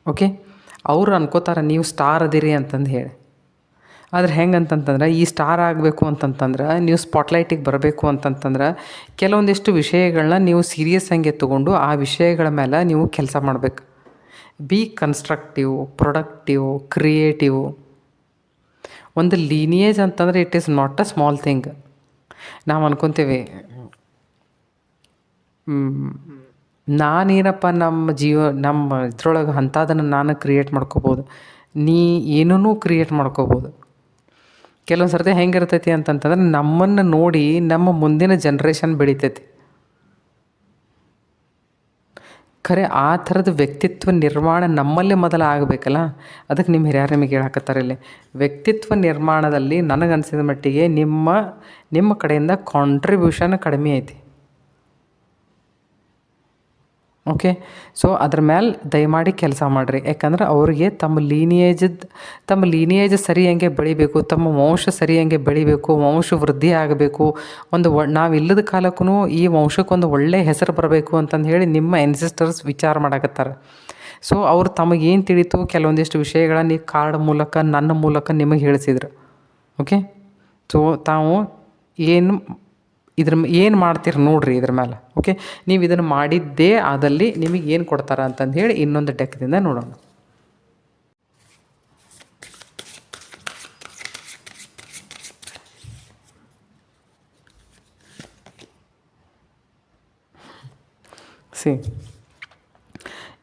Okay, ಅವರು ಅನ್ಕೋತಾರೆ ನೀವು ಸ್ಟಾರ್ ಅದಿರಿ ಅಂತಂದು ಹೇಳಿ. ಆದ್ರೆ ಹೆಂಗೆ ಅಂತಂತಂದ್ರೆ, ಈ ಸ್ಟಾರ್ ಆಗಬೇಕು ಅಂತಂತಂದ್ರೆ, ನೀವು ಸ್ಪಾಟ್ಲೈಟಿಗೆ ಬರಬೇಕು ಅಂತಂತಂದ್ರೆ ಕೆಲವೊಂದಿಷ್ಟು ವಿಷಯಗಳನ್ನ ನೀವು ಸೀರಿಯಸ್ ಆಗಿ ತೊಗೊಂಡು ಆ ವಿಷಯಗಳ ಮೇಲೆ ನೀವು ಕೆಲಸ ಮಾಡಬೇಕು. B constructive, productive, creative. ಒಂದು ಲೀನಿಯೇಜ್ ಅಂತಂದರೆ it is not a small thing. ನಾವು ಅನ್ಕೊತೀವಿ ನಾನೇನಪ್ಪ ನಮ್ಮ ಇದ್ರೊಳಗೆ ಅಂಥದನ್ನು ನಾನು ಕ್ರಿಯೇಟ್ ಮಾಡ್ಕೋಬೋದು. ನೀ ಏನೂ ಕ್ರಿಯೇಟ್ ಮಾಡ್ಕೋಬೋದು. ಕೆಲವೊಂದು ಸರ್ತಿ ಹೆಂಗಿರ್ತೈತಿ ಅಂತಂತಂದ್ರೆ, ನಮ್ಮನ್ನು ನೋಡಿ ನಮ್ಮ ಮುಂದಿನ ಜನ್ರೇಷನ್ ಬೆಳಿತೈತಿ. ಖರೆ ಆ ಥರದ ವ್ಯಕ್ತಿತ್ವ ನಿರ್ಮಾಣ ನಮ್ಮಲ್ಲಿ ಮೊದಲು ಆಗಬೇಕಲ್ಲ. ಅದಕ್ಕೆ ನಿಮ್ಮ ಹಿರಿಯರು ನಿಮಗೆ ಹೇಳಕತ್ತಾರೆ ಇಲ್ಲಿ, ವ್ಯಕ್ತಿತ್ವ ನಿರ್ಮಾಣದಲ್ಲಿ ನನಗನ್ಸಿದ ಮಟ್ಟಿಗೆ ನಿಮ್ಮ ಕಡೆಯಿಂದ ಕಾಂಟ್ರಿಬ್ಯೂಷನ್ ಕಡಿಮೆ ಐತಿ. ಓಕೆ, ಸೊ ಅದ್ರ ಮೇಲೆ ದಯಮಾಡಿ ಕೆಲಸ ಮಾಡಿರಿ. ಯಾಕಂದ್ರೆ ಅವ್ರಿಗೆ ತಮ್ಮ ಲೀನಿಯೇಜ್ ಸರಿ ಹಂಗೆ ಬೆಳಿಬೇಕು, ತಮ್ಮ ವಂಶ ಸರಿ ಹಂಗೆ ಬೆಳಿಬೇಕು, ವಂಶ ವೃದ್ಧಿ ಆಗಬೇಕು. ನಾವಿಲ್ಲದ ಕಾಲಕ್ಕೂ ಈ ವಂಶಕ್ಕೊಂದು ಒಳ್ಳೆಯ ಹೆಸರು ಬರಬೇಕು ಅಂತಂದು ಹೇಳಿ ನಿಮ್ಮ ಎನ್ಸಿಸ್ಟರ್ಸ್ ವಿಚಾರ ಮಾಡಕತ್ತಾರೆ. ಸೊ ಅವ್ರು ತಮಗೇನು ತಿಳಿತು ಕೆಲವೊಂದಿಷ್ಟು ವಿಷಯಗಳನ್ನ ಈ ಕಾರ್ಡ್ ಮೂಲಕ, ನನ್ನ ಮೂಲಕ ನಿಮಗೆ ಹೇಳಿಸಿದ್ರು. ಓಕೆ, ಸೊ ತಾವು ಏನು ಮಾಡ್ತೀರಿ ನೋಡ್ರಿ ಇದ್ರ ಮೇಲೆ. ಓಕೆ, ನೀವು ಇದನ್ನು ಮಾಡಿದ್ದೇ ಆದಲ್ಲಿ ನಿಮಗೆ ಏನು ಕೊಡ್ತಾರೆ ಅಂತಂದು ಹೇಳಿ ಇನ್ನೊಂದು ಡೆಕ್ದಿಂದ ನೋಡೋಣ.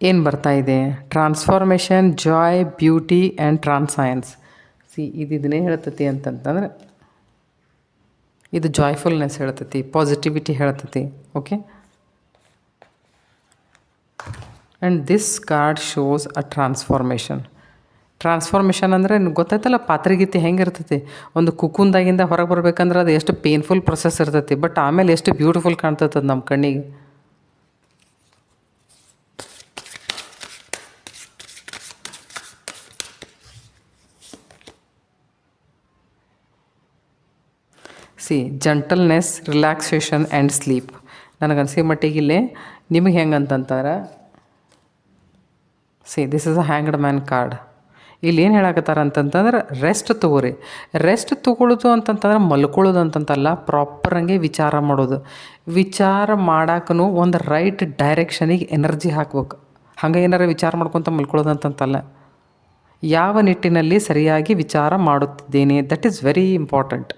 ಏನು ಬರ್ತಾ ಇದೆ, transformation, joy, beauty and transience. ಇದನ್ನೇ ಹೇಳ್ತತಿ ಅಂತಂತಂದ್ರೆ, ಇದು ಜಾಯ್ಫುಲ್ನೆಸ್ ಹೇಳ್ತೈತಿ, ಪಾಸಿಟಿವಿಟಿ ಹೇಳ್ತೈತಿ. Okay, and this card shows a transformation ಅಂದರೆ ಗೊತ್ತಾಯ್ತಲ್ಲ, ಪಾತ್ರೆಗೀತಿ ಹೆಂಗಿರ್ತೈತಿ. ಒಂದು ಕುಕುಂದಾಗಿಂದ ಹೊರಗೆ ಬರ್ಬೇಕಂದ್ರೆ ಅದು ಎಷ್ಟು ಪೇನ್ಫುಲ್ ಪ್ರೊಸೆಸ್ ಇರ್ತೈತಿ, ಬಟ್ ಆಮೇಲೆ ಎಷ್ಟು ಬ್ಯೂಟಿಫುಲ್ ಕಾಣ್ತೈತೆ ನಮ್ಮ ಕಣ್ಣಿಗೆ. Gentleness, relaxation and sleep. ನನಗನ್ಸಿ ಮಟ್ಟಿಗಿಲ್ಲೇ ನಿಮಗೆ ಹೆಂಗೆ ಅಂತಂತಾರೆ, this is a hanged man card. ಇಲ್ಲಿ ಏನು ಹೇಳಕತ್ತಾರ ಅಂತಂತಂದ್ರೆ, ರೆಸ್ಟ್ ತೊಗೋರಿ. ರೆಸ್ಟ್ ತೊಗೊಳ್ಳೋದು ಅಂತಂತಂದ್ರೆ ಮಲ್ಕೊಳ್ಳೋದು ಅಂತಂತಲ್ಲ, ಪ್ರಾಪರಂಗೆ ವಿಚಾರ ಮಾಡೋದು. ವಿಚಾರ ಮಾಡೋಕ್ಕೂ ಒಂದು ರೈಟ್ ಡೈರೆಕ್ಷನಿಗೆ ಎನರ್ಜಿ ಹಾಕ್ಬೇಕು. ಹಂಗೆ ಏನಾರು ವಿಚಾರ ಮಾಡ್ಕೊತ ಮಲ್ಕೊಳ್ಳೋದು ಅಂತಂತಲ್ಲ, ಯಾವ ನಿಟ್ಟಿನಲ್ಲಿ ಸರಿಯಾಗಿ ವಿಚಾರ ಮಾಡುತ್ತಿದ್ದೇನೆ, that is very important.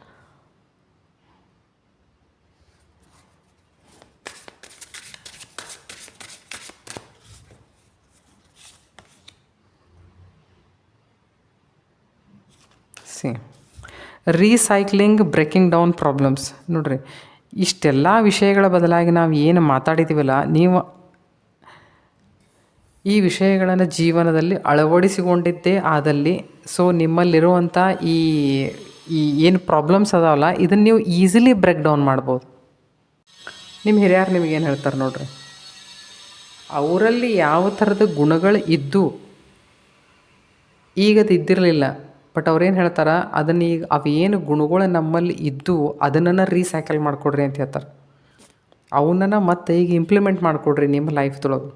Recycling, breaking down problems. ನೋಡಿರಿ, ಇಷ್ಟೆಲ್ಲ ವಿಷಯಗಳ ಬದಲಾಗಿ ನಾವು ಏನು ಮಾತಾಡಿದ್ದೀವಲ್ಲ, ನೀವು ಈ ವಿಷಯಗಳನ್ನು ಜೀವನದಲ್ಲಿ ಅಳವಡಿಸಿಕೊಂಡಿದ್ದೇ ಆದಲ್ಲಿ ಸೊ ನಿಮ್ಮಲ್ಲಿರುವಂಥ ಈ ಈ ಏನು ಪ್ರಾಬ್ಲಮ್ಸ್ ಅದಾವಲ್ಲ ಇದನ್ನು ನೀವು ಈಸಿಲಿ ಬ್ರೇಕ್ ಡೌನ್ ಮಾಡ್ಬೋದು. ನಿಮ್ಮ ಹಿರಿಯರು ನಿಮಗೇನು ಹೇಳ್ತಾರೆ ನೋಡ್ರಿ, ಅವರಲ್ಲಿ ಯಾವ ಥರದ ಗುಣಗಳು ಇದ್ದು ಈಗದು ಇದ್ದಿರಲಿಲ್ಲ, ಬಟ್ ಅವ್ರೇನು ಹೇಳ್ತಾರೆ ಅದನ್ನು ಈಗ ಅವೇನು ಗುಣಗಳು ನಮ್ಮಲ್ಲಿ ಇದ್ದು ಅದನ್ನು ರೀಸೈಕಲ್ ಮಾಡಿಕೊಡ್ರಿ ಅಂತ ಹೇಳ್ತಾರೆ. ಅವನ್ನ ಮತ್ತೆ ಈಗ ಇಂಪ್ಲಿಮೆಂಟ್ ಮಾಡಿಕೊಡ್ರಿ ನಿಮ್ಮ ಲೈಫ್ದೊಳಗೆ.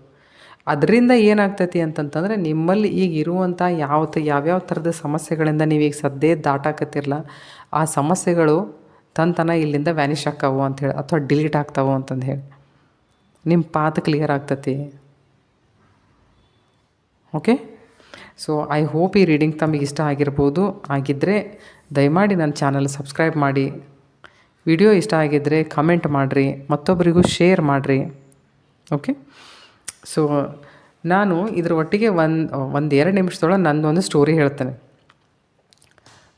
ಅದರಿಂದ ಏನಾಗ್ತೈತಿ ಅಂತಂತಂದರೆ ನಿಮ್ಮಲ್ಲಿ ಈಗ ಇರುವಂಥ ಯಾವ್ಯಾವ ಥರದ ಸಮಸ್ಯೆಗಳಿಂದ ನೀವೀಗ ಸದ್ಯ ದಾಟಾಕತ್ತಿರಲ್ಲ ಆ ಸಮಸ್ಯೆಗಳು ತನ್ನ ಇಲ್ಲಿಂದ ವ್ಯಾನಿಷ್ ಆಕ್ಕಾವು ಅಂಥೇಳಿ ಅಥವಾ ಡಿಲೀಟ್ ಆಗ್ತಾವೆ ಅಂತಂದು ಹೇಳಿ ನಿಮ್ಮ ಪಾತ್ ಕ್ಲಿಯರ್ ಆಗ್ತೈತಿ. ಓಕೆ, ಸೊ ಐ ಹೋಪ್ ಈ ರೀಡಿಂಗ್ ತಮಗೆ ಇಷ್ಟ ಆಗಿರ್ಬೋದು. ಆಗಿದ್ದರೆ ದಯಮಾಡಿ ನನ್ನ ಚಾನಲ್ ಸಬ್ಸ್ಕ್ರೈಬ್ ಮಾಡಿ, ವಿಡಿಯೋ ಇಷ್ಟ ಆಗಿದ್ದರೆ ಕಮೆಂಟ್ ಮಾಡಿರಿ, ಮತ್ತೊಬ್ಬರಿಗೂ ಶೇರ್ ಮಾಡಿರಿ. ಓಕೆ, ಸೊ ನಾನು ಇದ್ರ ಒಟ್ಟಿಗೆ ಒಂದು 2 ನಿಮಿಷದೊಳಗೆ ನಂದೊಂದು ಸ್ಟೋರಿ ಹೇಳ್ತೇನೆ.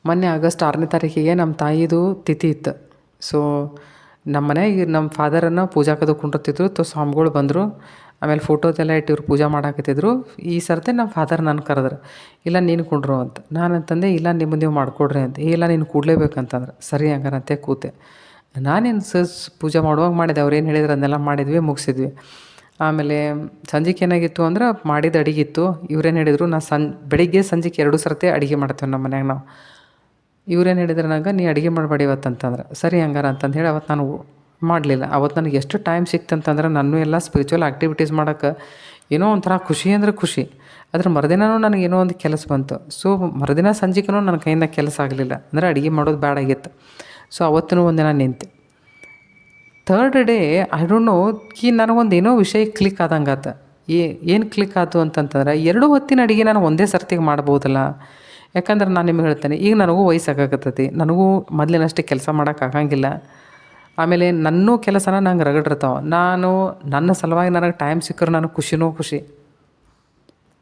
ಮೊನ್ನೆ ಆಗಸ್ಟ್ 6ನೇ ತಾರೀಕಿಗೆ ನಮ್ಮ ತಾಯಿದು ತಿಥಿ ಇತ್ತು. ಸೊ ನಮ್ಮ ಮನೆಯಾಗ ನಮ್ಮ ಫಾದರನ್ನು ಪೂಜಾಕದು ಕುಂಡಿರ್ತಿದ್ರು. ಸ್ವಾಮಿಗಳು ಬಂದರು, ಆಮೇಲೆ ಫೋಟೋದೆಲ್ಲ ಇಟ್ಟಿವ್ರು, ಪೂಜೆ ಮಾಡಾಕತ್ತಿದ್ರು. ಈ ಸರ್ತೆ ನಮ್ಮ ಫಾದರ್ ನಾನು ಕರೆದ್ರು, ಇಲ್ಲ ನೀನು ಕುಂಡ್ರು ಅಂತ. ನಾನು ಅಂತಂದೆ ಇಲ್ಲ ನೀವು ಮಾಡಿಕೊಡ್ರಿ ಅಂತ. ಇಲ್ಲ ನೀನು ಕೂಡಲೇಬೇಕಂತಂದ್ರೆ ಸರಿ ಹಂಗಾರಂತೆ ಕೂತೆ. ನಾನೇನು ಪೂಜೆ ಮಾಡುವಾಗ ಮಾಡಿದೆ, ಅವ್ರು ಏನು ಹೇಳಿದ್ರು ಅದನ್ನೆಲ್ಲ ಮಾಡಿದ್ವಿ, ಮುಗಿಸಿದ್ವಿ. ಆಮೇಲೆ ಸಂಜೆಗೆ ಏನಾಗಿತ್ತು ಅಂದ್ರೆ ಮಾಡಿದ ಅಡುಗೆ ಇತ್ತು. ಇವ್ರೇನು ಹೇಳಿದರು, ಬೆಳಿಗ್ಗೆ ಸಂಜೆಗೆ 2 ಸರ್ತಿ ಅಡುಗೆ ಮಾಡ್ತೇವೆ ನಮ್ಮ ಮನ್ಯಾಗ ನಾವು. ಇವ್ರೇನು ಹೇಳಿದ್ರು ನಂಗೆ, ನೀ ಅಡುಗೆ ಮಾಡಬೇಡಿ ಇವತ್ತಂತಂದ್ರೆ ಸರಿ ಹಂಗಾರ ಅಂತಂದು ಹೇಳಿ ಅವತ್ತು ನಾನು ಮಾಡಲಿಲ್ಲ. ಅವತ್ತು ನನಗೆ ಎಷ್ಟು ಟೈಮ್ ಸಿಕ್ತಂತಂದ್ರೆ ನಾನು ಎಲ್ಲ ಸ್ಪಿರಿಚುವಲ್ ಆ್ಯಕ್ಟಿವಿಟೀಸ್ ಮಾಡೋಕ್ಕೆ ಏನೋ ಒಂಥರ ಖುಷಿ ಅಂದರೆ ಖುಷಿ. ಅದ್ರ ಮರುದಿನವೂ ನನಗೇನೋ ಒಂದು ಕೆಲಸ ಬಂತು. ಸೊ ಮರುದಿನ ಸಂಜೆಗೂ ನನ್ನ ಕೈಯಿಂದ ಕೆಲಸ ಆಗಲಿಲ್ಲ, ಅಂದರೆ ಅಡುಗೆ ಮಾಡೋದು ಬ್ಯಾಡಾಗಿತ್ತು. ಸೊ ಅವತ್ತೂ ಒಂದಿನ ನಿಂತೆ. Third day I don't know ನನಗೊಂದು ಏನೋ ವಿಷಯ ಕ್ಲಿಕ್ ಆದಂಗೆ ಆತ. ಏನು ಕ್ಲಿಕ್ ಆಯ್ತು ಅಂತಂತಂದ್ರೆ 2 ಹೊತ್ತಿನ ಅಡುಗೆ ನಾನು ಒಂದೇ ಸರ್ತಿಗೆ ಮಾಡ್ಬೋದಲ್ಲ. ಯಾಕಂದ್ರೆ ನಾನು ನಿಮಗೆ ಹೇಳ್ತೇನೆ, ಈಗ ನನಗೂ ವಯಸ್ಸಾಗತ್ತೈತಿ, ನನಗೂ ಮೊದಲಿನಷ್ಟೇ ಕೆಲಸ ಮಾಡೋಕ್ಕಾಗಂಗಿಲ್ಲ. ಆಮೇಲೆ ನನ್ನ ಕೆಲಸನ ನಂಗೆ ರಗಡಿರ್ತಾವೆ. ನನ್ನ ಸಲುವಾಗಿ ನನಗೆ ಟೈಮ್ ಸಿಕ್ಕರೆ ನನಗೆ ಖುಷಿ.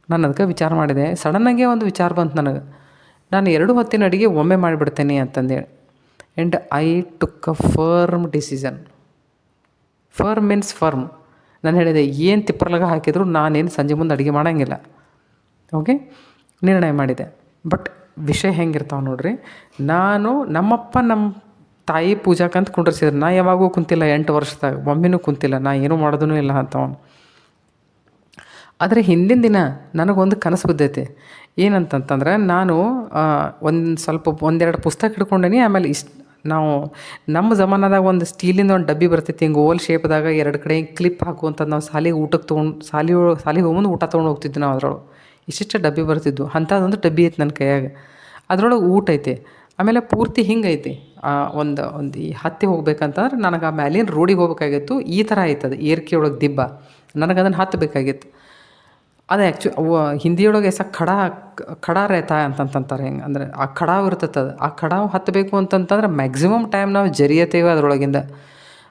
ನಾನು ಅದಕ್ಕೆ ವಿಚಾರ ಮಾಡಿದೆ. ಸಡನ್ನಾಗೆ ಒಂದು ವಿಚಾರ ಬಂತು ನನಗೆ, ನಾನು 2 ಹೊತ್ತಿನ ಅಡುಗೆ ಒಮ್ಮೆ ಮಾಡಿಬಿಡ್ತೇನೆ ಅಂತಂದೇಳಿ. And I took a firm decision. Firm means firm. ನಾನು ಹೇಳಿದೆ, ಏನು ತಿಪ್ಪರ್ಲಾಗ ಹಾಕಿದ್ರು ನಾನೇನು ಸಂಜೆ ಮುಂದೆ ಅಡುಗೆ ಮಾಡೋಂಗಿಲ್ಲ. ಓಕೆ, ನಿರ್ಣಯ ಮಾಡಿದೆ. ಬಟ್ ವಿಷಯ ಹೆಂಗಿರ್ತಾವೆ ನೋಡ್ರಿ, ನಮ್ಮಪ್ಪ ನಮ್ಮ ತಾಯಿ ಪೂಜಾಕಂತ ಕುಂಡ್ರಿಸಿದ್ರು. ನಾ ಯಾವಾಗೂ ಕುಂತಿಲ್ಲ, 8 ವರ್ಷದಾಗ ಒಮ್ಮೆನೂ ಕುಂತಿಲ್ಲ, ನಾ ಏನೂ ಮಾಡೋದೂ ಇಲ್ಲ ಅಂತವನು. ಆದರೆ ಹಿಂದಿನ ದಿನ ನನಗೊಂದು ಕನಸು ಬಿದ್ದೈತಿ. ಏನಂತಂತಂದ್ರೆ ನಾನು ಒಂದೆರಡು ಪುಸ್ತಕ ಹಿಡ್ಕೊಂಡೇನಿ. ಆಮೇಲೆ ನಾವು ನಮ್ಮ ಜಮಾನದಾಗ ಒಂದು ಸ್ಟೀಲಿಂದ ಒಂದು ಡಬ್ಬಿ ಬರ್ತೈತಿ, ಹಿಂಗೆ ಓಲ್ ಶೇಪ್ದಾಗ 2 ಕಡೆ ಹಿಂಗೆ ಕ್ಲಿಪ್ ಹಾಕುವಂಥದ್ದು. ನಾವು ಶಾಲೆಗೆ ಊಟಕ್ಕೆ ಶಾಲೆಗೆ ಹೋಗ್ಬಂದು ಊಟ ತೊಗೊಂಡು ಹೋಗ್ತಿದ್ವಿ ನಾವು. ಅದ್ರೊಳಗೆ ಇಷ್ಟಿಷ್ಟು ಡಬ್ಬಿ ಬರ್ತಿದ್ವು. ಅಂಥದ್ದೊಂದು ಡಬ್ಬಿ ಐತಿ ನನ್ನ ಕೈಯಾಗ. ಅದ್ರೊಳಗೆ ಊಟ ಐತಿ. ಆಮೇಲೆ ಪೂರ್ತಿ ಹಿಂಗೈತಿ. ಒಂದು ಈ ಹತ್ತಿ ಹೋಗ್ಬೇಕಂತಂದ್ರೆ ನನಗೆ ಆ ಮ್ಯಾಲಿನ ರೋಡಿಗೆ ಹೋಗ್ಬೇಕಾಗಿತ್ತು. ಈ ಥರ ಆಯ್ತದ ಏರ್ಕೆ ಒಳಗೆ ದಿಬ್ಬ. ನನಗೆ ಅದನ್ನು ಹತ್ತಬೇಕಾಗಿತ್ತು. ಅದು ಹಿಂದಿಯೊಳಗೆ ಖಡಾ ರೇತಾ ಅಂತಂತಾರೆ. ಹೆಂಗೆ ಅಂದರೆ ಆ ಕಡಾವು ಇರ್ತದೆ, ಆ ಕಡಾವು ಹತ್ತಬೇಕು ಅಂತಂತಂದ್ರೆ ಮ್ಯಾಕ್ಸಿಮಮ್ ಟೈಮ್ ನಾವು ಜರಿಯತ್ತೇವೆ ಅದರೊಳಗಿಂದ.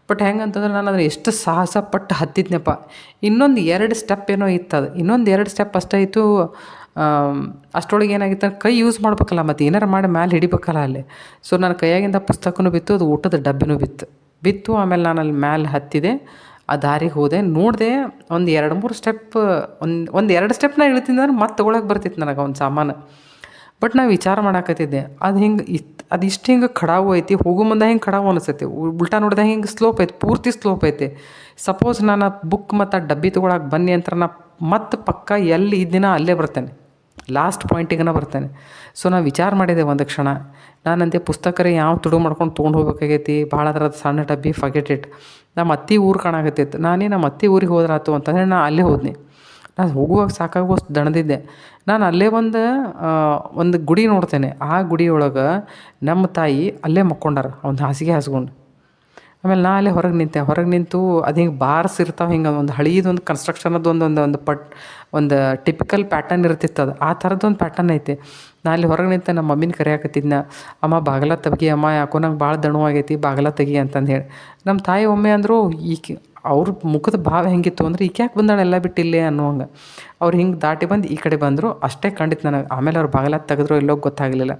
ಬಟ್ ಹೆಂಗಂತಂದ್ರೆ ನಾನು ಅದನ್ನು ಎಷ್ಟು ಸಾಹಸ ಪಟ್ಟು ಹತ್ತಿದ್ನಪ್ಪ. ಇನ್ನೊಂದು 2 ಸ್ಟೆಪ್ ಏನೋ ಇತ್ತದು, ಇನ್ನೊಂದು 2 ಸ್ಟೆಪ್ ಅಷ್ಟೇ ಇತ್ತು. ಅಷ್ಟರೊಳಗೆ ಏನಾಗಿತ್ತು, ಕೈ ಯೂಸ್ ಮಾಡ್ಬೇಕಲ್ಲ, ಮತ್ತು ಏನಾರು ಮಾಡಿ ಮ್ಯಾಲೆ ಹಿಡಿಬೇಕಲ್ಲ ಅಲ್ಲಿ. ಸೊ ನನ್ನ ಕೈಯಾಗಿಂದ ಪುಸ್ತಕನೂ ಬಿತ್ತು, ಅದು ಊಟದ ಡಬ್ಬಿನೂ ಬಿತ್ತು. ಆಮೇಲೆ ನಾನು ಅಲ್ಲಿ ಮ್ಯಾಲೆ ಹತ್ತಿದೆ, ಆ ದಾರಿಗೆ ಹೋದೆ, ನೋಡಿದೆ. ಒಂದು 2-3 ಸ್ಟೆಪ್ ಒಂದು 2 ಸ್ಟೆಪ್ನ ಇಳ್ತಿದ್ದಂದ್ರೆ ಮತ್ತೆ ತೊಗೊಳಕ್ಕೆ ಬರ್ತಿತ್ತು ನನಗೆ ಒಂದು ಸಾಮಾನು. ಬಟ್ ನಾವು ವಿಚಾರ ಮಾಡಾಕತ್ತಿದ್ದೆ, ಅದು ಇಷ್ಟು ಹಿಂಗೆ ಖಡಾವು ಐತಿ, ಹೋಗೋ ಮುಂದೆ ಹಿಂಗೆ ಖಡಾವು ಅನಿಸ್ತೈತಿ, ಉಲ್ಟಾ ನೋಡಿದೆ ಹಿಂಗೆ ಸ್ಲೋಪ್ ಐತಿ, ಪೂರ್ತಿ ಸ್ಲೋಪ್ ಐತಿ. ಸಪೋಸ್ ನಾನು ಬುಕ್ ಮತ್ತು ಡಬ್ಬಿ ತೊಗೊಳಕ್ಕೆ ಬನ್ನಿ ಅಂತ ನಾ ಮತ್ತೆ ಪಕ್ಕ ಎಲ್ಲಿ ಇದ್ದಿನ ಅಲ್ಲೇ ಬರ್ತೇನೆ, ಲಾಸ್ಟ್ ಪಾಯಿಂಟಿಗೆ ಬರ್ತೇನೆ. ಸೊ ನಾನು ವಿಚಾರ ಮಾಡಿದೆ ಒಂದು ಕ್ಷಣ. ನಾನಂತೆ ಪುಸ್ತಕರೇ ಯಾವ ತುಡು ಮಾಡ್ಕೊಂಡು ತೊಗೊಂಡು ಹೋಗ್ಬೇಕಾಗೈತಿ, ಭಾಳ ಅದರದ್ದು ಸಣ್ಣ ಡಬ್ಬಿ, ಫರ್ಗೆಟ್ ಇಟ್. ನಮ್ಮ ಅತ್ತೆ ಊರು ಕಾಣಾಕತ್ತಿತ್ತು. ನಮ್ಮ ಅತ್ತೆ ಊರಿಗೆ ಹೋದ್ರಾತು ಅಂತಂದರೆ ನಾನು ಅಲ್ಲೇ ಹೋದ್ನಿ. ನಾನು ಹೋಗುವಾಗ ಸಾಕಾಗೋಷ್ಟು ದಣದಿದ್ದೆ. ನಾನು ಅಲ್ಲೇ ಒಂದು ಗುಡಿ ನೋಡ್ತೇನೆ. ಆ ಗುಡಿಯೊಳಗೆ ನಮ್ಮ ತಾಯಿ ಅಲ್ಲೇ ಮಕ್ಕೊಂಡಾರ, ಒಂದು ಹಾಸಿಗೆ ಹಾಸ್ಕೊಂಡು. ಆಮೇಲೆ ನಾ ಅಲ್ಲೇ ಹೊರಗೆ ನಿಂತು ಅದು ಹಿಂಗೆ ಬಾರ್ಸ್ ಇರ್ತಾವೆ, ಹಿಂಗೆ ಒಂದು ಹಳೀದೊಂದು ಕನ್ಸ್ಟ್ರಕ್ಷನದ್ದು ಒಂದು ಟಿಪಿಕಲ್ ಪ್ಯಾಟರ್ನ್ ಇರ್ತಿತ್ತು. ಅದು ಆ ಥರದ್ದೊಂದು ಪ್ಯಾಟರ್ನ್ ಐತೆ. ನಾ ಅಲ್ಲಿ ಹೊರಗೆ ನಿಂತೆ ನಮ್ಮ ಮಮ್ಮಿನ ಕರೆಯಾಕತ್ತಿದ್ನ, ಅಮ್ಮ ಬಾಗಲ ತೆಗಿ ಅಮ್ಮ, ಯಾಕೋ ನಂಗೆ ಭಾಳ ದಣವಾಗೈತಿ, ಬಾಗಲ ತೆಗಿ ಅಂತಂದು ಹೇಳಿ. ನಮ್ಮ ತಾಯಿ ಒಮ್ಮೆ ಅಂದರು, ಅವ್ರ ಮುಖದ ಭಾವ ಹೆಂಗಿತ್ತು ಅಂದರೆ, ಈಕೆ ಯಾಕೆ ಬಂದಾಳೆ ಎಲ್ಲ ಬಿಟ್ಟು ಇಲ್ಲೇ ಅನ್ನುವಂಗೆ. ಅವ್ರು ಹಿಂಗೆ ದಾಟಿ ಬಂದು ಈ ಕಡೆ ಬಂದರು, ಅಷ್ಟೇ ಕಂಡಿತ್ತು ನನಗೆ. ಆಮೇಲೆ ಅವ್ರು ಬಾಗಲ ತೆಗೆದ್ರು ಎಲ್ಲೋ ಗೊತ್ತಾಗಲಿಲ್ಲ.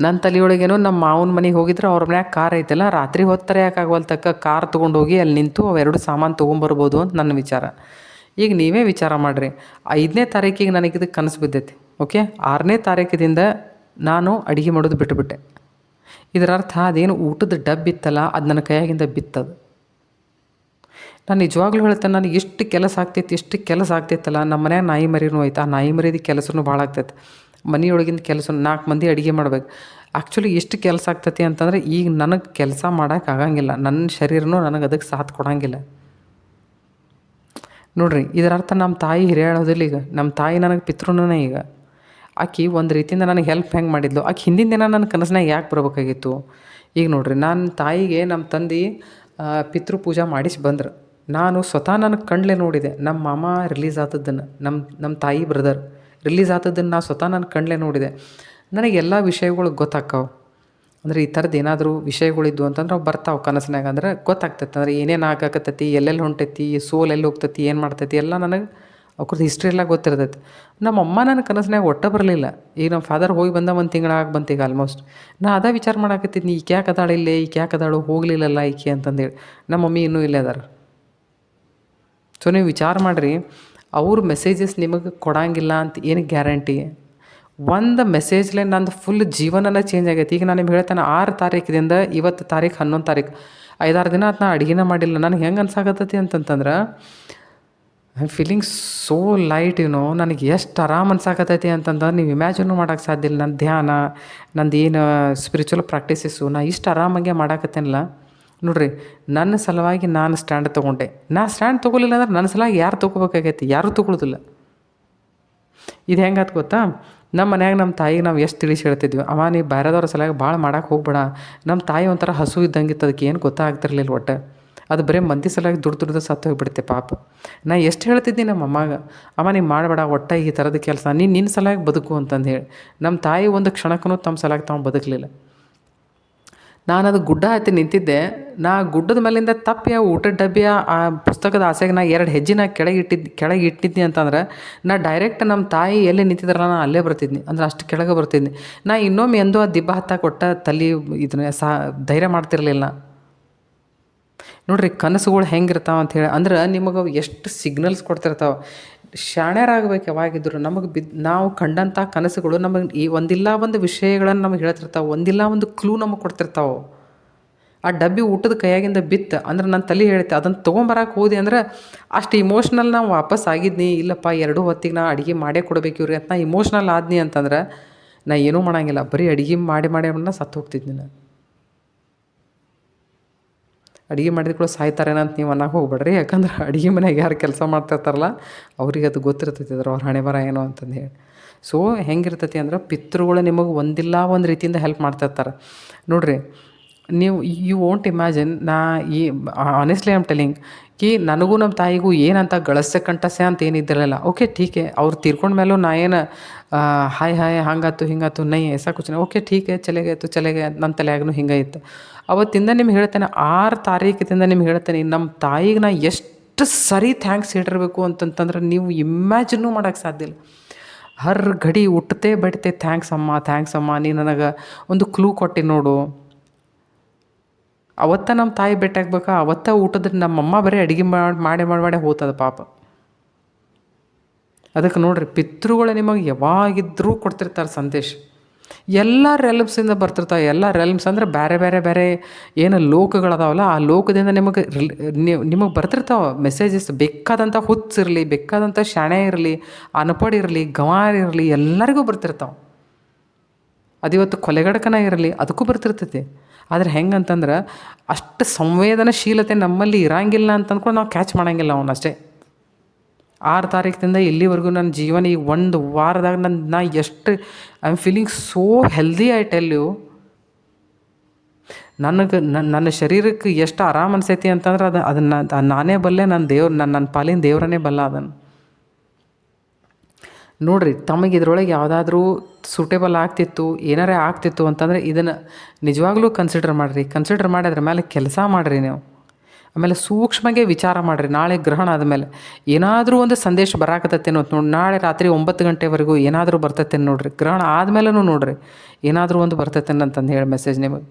ನನ್ನ ತಲೆಯೊಳಗೇನೋ ನಮ್ಮ ಮಾವನ ಮನೆಗೆ ಹೋಗಿದ್ರೆ ಅವ್ರ ಮನ್ಯಾಗ ಕಾರ್ ಐತಲ್ಲ, ರಾತ್ರಿ ಹೊತ್ತರ ಯಾಕೆ ಆಗವಲ್ತಕ್ಕ ಕಾರ್ ತೊಗೊಂಡೋಗಿ ಅಲ್ಲಿ ನಿಂತು ಅವೆರಡು ಸಾಮಾನು ತೊಗೊಂಬರ್ಬೋದು ಅಂತ ನನ್ನ ವಿಚಾರ. ಈಗ ನೀವೇ ವಿಚಾರ ಮಾಡಿರಿ, 5ನೇ ತಾರೀಕಿಗೆ ನನಗಿದು ಕನಸು ಬಿದ್ದೈತಿ. ಓಕೆ, 6ನೇ ತಾರೀಕಿದಿಂದ ನಾನು ಅಡುಗೆ ಮಾಡೋದು ಬಿಟ್ಟುಬಿಟ್ಟೆ. ಇದರ ಅರ್ಥ ಅದೇನು ಊಟದ ಡಬ್ಬ ಇತ್ತಲ್ಲ, ಅದು ನನ್ನ ಕೈಯಾಗಿಂದ ಬಿತ್ತದು. ನಾನು ನಿಜವಾಗ್ಲೂ ಹೇಳ್ತೇನೆ, ನನಗೆ ಎಷ್ಟು ಕೆಲಸ ಆಗ್ತೈತಲ್ಲ. ನಮ್ಮ ಮನ್ಯಾಗ ನಾಯಿ ಮರಿನೂ ಐತೆ. ಆ ನಾಯಿ ಮರಿದ ಕೆಲಸನೂ ಭಾಳ ಆಗ್ತೈತೆ. ಮನೆಯೊಳಗಿಂದ ಕೆಲಸ 4 ಮಂದಿ ಅಡುಗೆ ಮಾಡ್ಬೇಕು. ಆ್ಯಕ್ಚುಲಿ ಎಷ್ಟು ಕೆಲಸ ಆಗ್ತೈತಿ ಅಂತಂದರೆ, ಈಗ ನನಗೆ ಕೆಲಸ ಮಾಡೋಕೆ ಆಗಂಗಿಲ್ಲ. ನನ್ನ ಶರೀರನೂ ನನಗೆ ಅದಕ್ಕೆ ಸಾಥ್ ಕೊಡೋಂಗಿಲ್ಲ ನೋಡ್ರಿ. ಇದರ ಅರ್ಥ ನಮ್ಮ ತಾಯಿ ಹಿರಿಯಾಳೋದಿಲ್ಲ. ಈಗ ನಮ್ಮ ತಾಯಿ ನನಗೆ ಪಿತೃನೇ. ಈಗ ಆಕೆ ಒಂದು ರೀತಿಯಿಂದ ನನಗೆ ಹೆಲ್ಪ್ ಹೆಂಗೆ ಮಾಡಿದ್ಲು, ಆಕೆ ಹಿಂದಿನ ದಿನ ನನ್ನ ಕನಸಿನಾಗ ಯಾಕೆ ಬರಬೇಕಾಗಿತ್ತು. ಈಗ ನೋಡ್ರಿ, ನನ್ನ ತಾಯಿಗೆ ನಮ್ಮ ತಂದೆ ಪಿತೃ ಪೂಜೆ ಮಾಡಿಸಿ ಬಂದ್ರು. ನಾನು ಸ್ವತಃ ನನಗೆ ಕಣ್ಲೆ ನೋಡಿದೆ. ನಮ್ಮ ಮಾಮ ರಿಲೀಸ್ ಆದದ್ದನ್ನು, ನಮ್ಮ ತಾಯಿ ಬ್ರದರ್ ರಿಲೀಸ್ ಆದದ್ದನ್ನು ನಾನು ಸ್ವತಃ ನನ್ನ ಕಣ್ಲೆ ನೋಡಿದೆ. ನನಗೆ ಎಲ್ಲ ವಿಷಯಗಳು ಗೊತ್ತಾಕ್ಕವು. ಅಂದರೆ ಈ ಥರದ್ದು ಏನಾದರೂ ವಿಷಯಗಳಿದ್ವು ಅಂತಂದ್ರೆ ಅವು ಬರ್ತಾವೆ ಕನಸಿನಾಗ. ಅಂದ್ರೆ ಗೊತ್ತಾಗ್ತೈತೆ, ಅಂದರೆ ಏನೇನು ಆಗಾಕತ್ತೈತಿ, ಎಲ್ಲೆಲ್ಲಿ ಹೊಂಟೈತಿ, ಸೋಲ್ ಎಲ್ಲಿ ಹೋಗ್ತೈತಿ, ಏನು ಮಾಡ್ತೈತಿ, ಎಲ್ಲ ನನಗೆ ಅವ್ರದ್ದು ಹಿಸ್ಟ್ರಿ ಎಲ್ಲ ಗೊತ್ತಿರ್ತೈತಿ. ನಮ್ಮಮ್ಮ ನನ್ನ ಕನಸಿನಾಗ ಒಟ್ಟ ಬರಲಿಲ್ಲ. ಈಗ ನಮ್ಮ ಫಾದರ್ ಹೋಗಿ ಬಂದ 1 ತಿಂಗಳಾಗಿ ಬಂತು ಈಗ ಆಲ್ಮೋಸ್ಟ್. ನಾ ಅದೇ ವಿಚಾರ ಮಾಡಾಕತ್ತಿದ್ನಿ, ಈಕೆ ಯಾಕೆ ಅದಾಳು ಇಲ್ಲೇ, ಈಕೆ ಯಾಕೆ ಅದಾಳು, ಹೋಗಲಿಲ್ಲಲ್ಲ ಈಕೆ ಅಂತಂದೇಳಿ. ನಮ್ಮ ಮಮ್ಮಿ ಇನ್ನೂ ಇಲ್ಲೇ ಅದಾರ. ಸೊ ನೀವು ವಿಚಾರ ಮಾಡಿರಿ, ಅವ್ರ ಮೆಸೇಜಸ್ ನಿಮಗೆ ಕೊಡೋಂಗಿಲ್ಲ ಅಂತ ಏನು ಗ್ಯಾರಂಟಿ. ಒಂದು ಮೆಸೇಜ್ಲೆ ನಂದು ಫುಲ್ ಜೀವನನೇ ಚೇಂಜ್ ಆಗೈತಿ. ಈಗ ನಾನು ನಿಮ್ಗೆ ಹೇಳ್ತೇನೆ, 6 ತಾರೀಕಿದಿಂದ ಇವತ್ತು ತಾರೀಕು 11 ತಾರೀಕು 5-6 ದಿನ ಆತು ನಾ ಅಡುಗೆನೇ ಮಾಡಿಲ್ಲ. ನನಗೆ ಹೆಂಗೆ ಅನ್ಸಾಕತ್ತೈತಿ ಅಂತಂತಂದ್ರೆ, ಐ ಫೀಲಿಂಗ್ ಸೋ ಲೈಟ್ ನನಗೆ ಎಷ್ಟು ಆರಾಮ್ ಅನ್ಸಾಕತ್ತೈತಿ ಅಂತಂದ್ರೆ ನೀವು ಇಮ್ಯಾಜಿನೂ ಮಾಡೋಕ್ಕೆ ಸಾಧ್ಯ ಇಲ್ಲ. ನನ್ನ ಧ್ಯಾನ, ನಂದು ಏನು ಸ್ಪಿರಿಚುವಲ್ ಪ್ರಾಕ್ಟೀಸಸ್ಸು, ನಾ ಇಷ್ಟು ಆರಾಮಾಗೆ ಮಾಡಾಕತ್ತೇನಲ್ಲ ನೋಡ್ರಿ. ನನ್ನ ಸಲುವಾಗಿ ನಾನು ಸ್ಟ್ಯಾಂಡ್ ತೊಗೊಂಡೆ. ನಾ ಸ್ಟ್ಯಾಂಡ್ ತೊಗೊಲಿಲ್ಲ ಅಂದ್ರೆ ನನ್ನ ಸಲುವಾಗಿ ಯಾರು ತೊಗೋಬೇಕಾಗೈತಿ? ಯಾರೂ ತೊಗೊಳ್ಳೋದಿಲ್ಲ. ಇದು ಹೆಂಗಾತು ಗೊತ್ತಾ, ನಮ್ಮ ಮನ್ಯಾಗ ನಮ್ಮ ತಾಯಿಗೆ ನಾವು ಎಷ್ಟು ತಿಳಿಸಿ ಹೇಳ್ತಿದ್ವಿ, ಅವ ನೀ ಬೇರೆದವ್ರ ಸಲುವಾಗಿ ಭಾಳ ಮಾಡಕ್ಕೆ ಹೋಗ್ಬೇಡ. ನಮ್ಮ ತಾಯಿ ಒಂಥರ ಹಸು ಇದ್ದಂಗಿತ್ತು, ಅದಕ್ಕೆ ಏನು ಗೊತ್ತಾಗ್ತಿರ್ಲಿಲ್ಲ ಒಟ್ಟು. ಅದು ಬರೀ ಮಂದಿ ಸಲುವಾಗಿ ದುಡ್ದು ಸತ್ತು ಹೋಗಿಬಿಡುತ್ತೆ ಪಾಪ. ನಾ ಎಷ್ಟು ಹೇಳ್ತಿದ್ದೆ ನಮ್ಮ ಅಮ್ಮಗೆ, ಅಮ್ಮ ನೀನು ಮಾಡಬೇಡ ಒಟ್ಟ ಈ ಥರದ ಕೆಲಸ, ನಿನ್ನ ಸಲುವಾಗಿ ಬದುಕು ಅಂತಂದು ಹೇಳಿ. ನಮ್ಮ ತಾಯಿ ಒಂದು ಕ್ಷಣಕ್ಕೂ ತಮ್ಮ ಸಲುವಾಗಿ ತಾವು ಬದುಕಲಿಲ್ಲ. ನಾನು ಅದು ಗುಡ್ಡ ಹತ್ತಿ ನಿಂತಿದ್ದೆ. ನಾ ಗುಡ್ಡದ ಮೇಲಿಂದ ತಪ್ಪಿ ಆ ಊಟದ ಡಬ್ಬಿಯ ಆ ಪುಸ್ತಕದ ಆಸೆಗೆ ನಾ 2 ಹೆಜ್ಜೆ ನಾ ಕೆಳಗೆ ಇಟ್ಟಿದ್ನಿ ಅಂತಂದ್ರೆ, ನಾ ಡೈರೆಕ್ಟ್ ನಮ್ಮ ತಾಯಿ ಎಲ್ಲಿ ನಿಂತಿದ್ರಲ್ಲ ನಾ ಅಲ್ಲೇ ಬರ್ತಿದ್ನಿ. ಅಂದ್ರೆ ಅಷ್ಟು ಕೆಳಗೆ ಬರ್ತಿದ್ನಿ. ನಾ ಇನ್ನೊಮ್ಮೆ ಎಂದೂ ಆ ದಿಬ್ಬ ಹತ್ತಾಕ ಒಟ್ಟ ತಲೆ ಇದನ್ನ ಧೈರ್ಯ ಮಾಡ್ತಿರ್ಲಿಲ್ಲ. ನೋಡ್ರಿ ಕನಸುಗಳು ಹೆಂಗಿರ್ತಾವೆ ಅಂಥೇಳಿ. ಅಂದ್ರೆ ನಿಮಗೆ ಎಷ್ಟು ಸಿಗ್ನಲ್ಸ್ ಕೊಡ್ತಿರ್ತಾವೆ. ಶಾಣ್ಯರಾಗಬೇಕು ಯಾವಾಗಿದ್ರು. ನಮಗೆ ನಾವು ಕಂಡಂಥ ಕನಸುಗಳು ನಮಗೆ ಈ ಒಂದಿಲ್ಲ ಒಂದು ವಿಷಯಗಳನ್ನು ನಮಗೆ ಹೇಳ್ತಿರ್ತಾವೆ, ಒಂದಿಲ್ಲ ಒಂದು ಕ್ಲೂ ನಮಗೆ ಕೊಡ್ತಿರ್ತಾವೆ. ಆ ಡಬ್ಬಿ ಊಟದ ಕೈಯಾಗಿಂದ ಬಿತ್ತು ಅಂದ್ರೆ ನನ್ನ ತಲೆ ಹೇಳ್ತೆ, ಅದನ್ನು ತೊಗೊಂಬರಕ್ಕೆ ಹೋದೆ ಅಂದ್ರೆ ಅಷ್ಟು ಇಮೋಷ್ನಲ್ ನಾವು ವಾಪಸ್ ಆಗಿದ್ನಿ. ಇಲ್ಲಪ್ಪ 2 ಹೊತ್ತಿಗೆ ನಾ ಅಡುಗೆ ಮಾಡೇ ಕೊಡಬೇಕು ಇವ್ರಿಗೆ ಅಂತ ನಾ ಇಮೋಷ್ನಲ್ ಆದ್ನಿ ಅಂತಂದ್ರೆ ನಾ ಏನೂ ಮಾಡೋಂಗಿಲ್ಲ. ಬರೀ ಅಡುಗೆ ಮಾಡಿ ಸತ್ತು ಹೋಗ್ತಿದ್ನಿ ನಾನು. ಅಡುಗೆ ಮಾಡಿದ ಕೂಡ ಸಾಯ್ತಾರೇನೋ ಅಂತ ನೀವು ಅನ್ನಕ್ಕೆ ಹೋಗ್ಬೇಡ್ರಿ. ಯಾಕಂದ್ರೆ ಅಡುಗೆ ಮನೆಯಾಗ ಯಾರು ಕೆಲಸ ಮಾಡ್ತಿರ್ತಾರಲ್ಲ ಅವ್ರಿಗೆ ಅದು ಗೊತ್ತಿರ್ತೈತಿ, ಅವ್ರ ಹಣೆ ಬರ ಏನೋ ಅಂತಂದು ಹೇಳಿ. ಸೊ ಹೆಂಗಿರ್ತೈತಿ ಅಂದ್ರೆ, ಪಿತೃಗಳು ನಿಮಗೆ ಒಂದಿಲ್ಲ ಒಂದು ರೀತಿಯಿಂದ ಹೆಲ್ಪ್ ಮಾಡ್ತಿರ್ತಾರೆ ನೋಡ್ರಿ. ನೀವು ಯು ವೋಂಟ್ ಇಮ್ಯಾಜಿನ್. ನಾ ಈ ಆನೆಸ್ಟ್ಲಿ ಐ ಆಮ್ ಟೆಲಿಂಗ್ ಕಿ ನನಗೂ ನಮ್ಮ ತಾಯಿಗೂ ಏನಂತ ಗಳಸೆ ಕಂಟಸೆ ಅಂತ ಏನಿದ್ದಿರಲಿಲ್ಲ. ಓಕೆ ಠೀಕೆ, ಅವ್ರು ತೀರ್ಕೊಂಡ ಮೇಲೂ ನಾ ಏನು ಹಾಯ್ ಹಂಗಾತು ಹಿಂಗಾತು ನೈ ಎಸ ಕುಚನೆ ಓಕೆ ಠೀಕೆ ಚಲೆಗೆ ನನ್ನ ತಲೆಯಾಗೂ ಹಿಂಗೆ ಇತ್ತು. ಅವತ್ತಿಂದ ನಿಮ್ಗೆ ಹೇಳ್ತೇನೆ, 6 ತಾರೀಕಿದಿಂದ ನಿಮ್ಗೆ ಹೇಳ್ತೇನೆ, ನಮ್ಮ ತಾಯಿಗೆ ನಾ ಎಷ್ಟು ಸರಿ ಥ್ಯಾಂಕ್ಸ್ ಹೇಳಿರ್ಬೇಕು ಅಂತಂತಂದ್ರೆ ನೀವು ಇಮ್ಯಾಜಿನೂ ಮಾಡೋಕ್ಕೆ ಸಾಧ್ಯ ಇಲ್ಲ. ಹರ್ ಘಡಿ ಉಟ್ಟತೆ ಬಡಿತೆ ಥ್ಯಾಂಕ್ಸ್ ಅಮ್ಮ, ನೀ ನನಗೆ ಒಂದು ಕ್ಲೂ ಕೊಟ್ಟು ನೋಡು. ಅವತ್ತ ನಮ್ಮ ತಾಯಿ ಭೇಟಿ ಆಗ್ಬೇಕಾ, ಅವತ್ತ ಊಟದ ನಮ್ಮಮ್ಮ ಬರೀ ಅಡುಗೆ ಮಾಡಿ ಹೋಗ್ತದ ಪಾಪ. ಅದಕ್ಕೆ ನೋಡ್ರಿ, ಪಿತೃಗಳು ನಿಮಗೆ ಯಾವಾಗಿದ್ರೂ ಕೊಡ್ತಿರ್ತಾರೆ ಸಂದೇಶ. ಎಲ್ಲ ರೆಲ್ಮ್ಸಿಂದ ಬರ್ತಿರ್ತಾವೆ. ಎಲ್ಲ ರೆಲ್ಮ್ಸ್ ಅಂದರೆ ಬೇರೆ ಏನು ಲೋಕಗಳದಾವಲ್ಲ, ಆ ಲೋಕದಿಂದ ನಿಮಗೆ ಬರ್ತಿರ್ತಾವೆ ಮೆಸೇಜಸ್. ಬೇಕಾದಂಥ ಹುಚ್ಚಿರಲಿ, ಬೇಕಾದಂಥ ಶಾಣೆ ಇರಲಿ, ಅನ್ಪಡ್ ಇರಲಿ, ಗಂವಾರ ಇರಲಿ, ಎಲ್ಲರಿಗೂ ಬರ್ತಿರ್ತಾವೆ. ಅದಿವತ್ತು ಕೊಲೆಗಡಕನ ಇರಲಿ, ಅದಕ್ಕೂ ಬರ್ತಿರ್ತೈತಿ. ಆದರೆ ಹೆಂಗಂತಂದ್ರೆ ಅಷ್ಟು ಸಂವೇದನಶೀಲತೆ ನಮ್ಮಲ್ಲಿ ಇರಂಗಿಲ್ಲ ಅಂತ ಅಂದ್ಕೊಂಡು ನಾವು ಕ್ಯಾಚ್ ಮಾಡೋಂಗಿಲ್ಲ ಅವನಷ್ಟೇ. 6 ತಾರೀಕಿನಿಂದ ಇಲ್ಲಿವರೆಗೂ ನನ್ನ ಜೀವನ ಈ 1 ವಾರದಾಗ ನಾ ಎಷ್ಟು I am feeling so healthy. I tell you, ನನ್ನ ಶರೀರಕ್ಕೆ ಎಷ್ಟು ಆರಾಮ್ ಅನ್ಸೈತಿ ಅಂತಂದ್ರೆ ಅದನ್ನು ನಾನೇ ಬಲ್ಲೆ, ನನ್ನ ಪಾಲಿನ ದೇವ್ರನ್ನೇ ಬಲ್ಲ ಅದನ್ನು. ನೋಡಿರಿ, ತಮಗೆ ಇದ್ರೊಳಗೆ ಯಾವುದಾದ್ರೂ ಸೂಟೇಬಲ್ ಆಗ್ತಿತ್ತು, ಏನಾರೇ ಆಗ್ತಿತ್ತು ಅಂತಂದರೆ ಇದನ್ನು ನಿಜವಾಗ್ಲೂ ಕನ್ಸಿಡರ್ ಮಾಡಿ ಅದ್ರ ಮೇಲೆ ಕೆಲಸ ಮಾಡಿರಿ ನೀವು. ಆಮೇಲೆ ಸೂಕ್ಷ್ಮಗೆ ವಿಚಾರ ಮಾಡಿರಿ. ನಾಳೆ ಗ್ರಹಣ ಆದಮೇಲೆ ಏನಾದರೂ ಒಂದು ಸಂದೇಶ ಬರಾಕತ್ತೇನೋ ನೋಡಿ, ನಾಳೆ ರಾತ್ರಿ 9 ಗಂಟೆವರೆಗೂ ಏನಾದರೂ ಬರ್ತೈತೇನು ನೋಡಿರಿ. ಗ್ರಹಣ ಆದಮೇಲೂ ನೋಡಿರಿ, ಏನಾದರೂ ಒಂದು ಬರ್ತೈತೇನಂತಂದು ಹೇಳಿ ಮೆಸೇಜ್ ನಿಮಗೆ.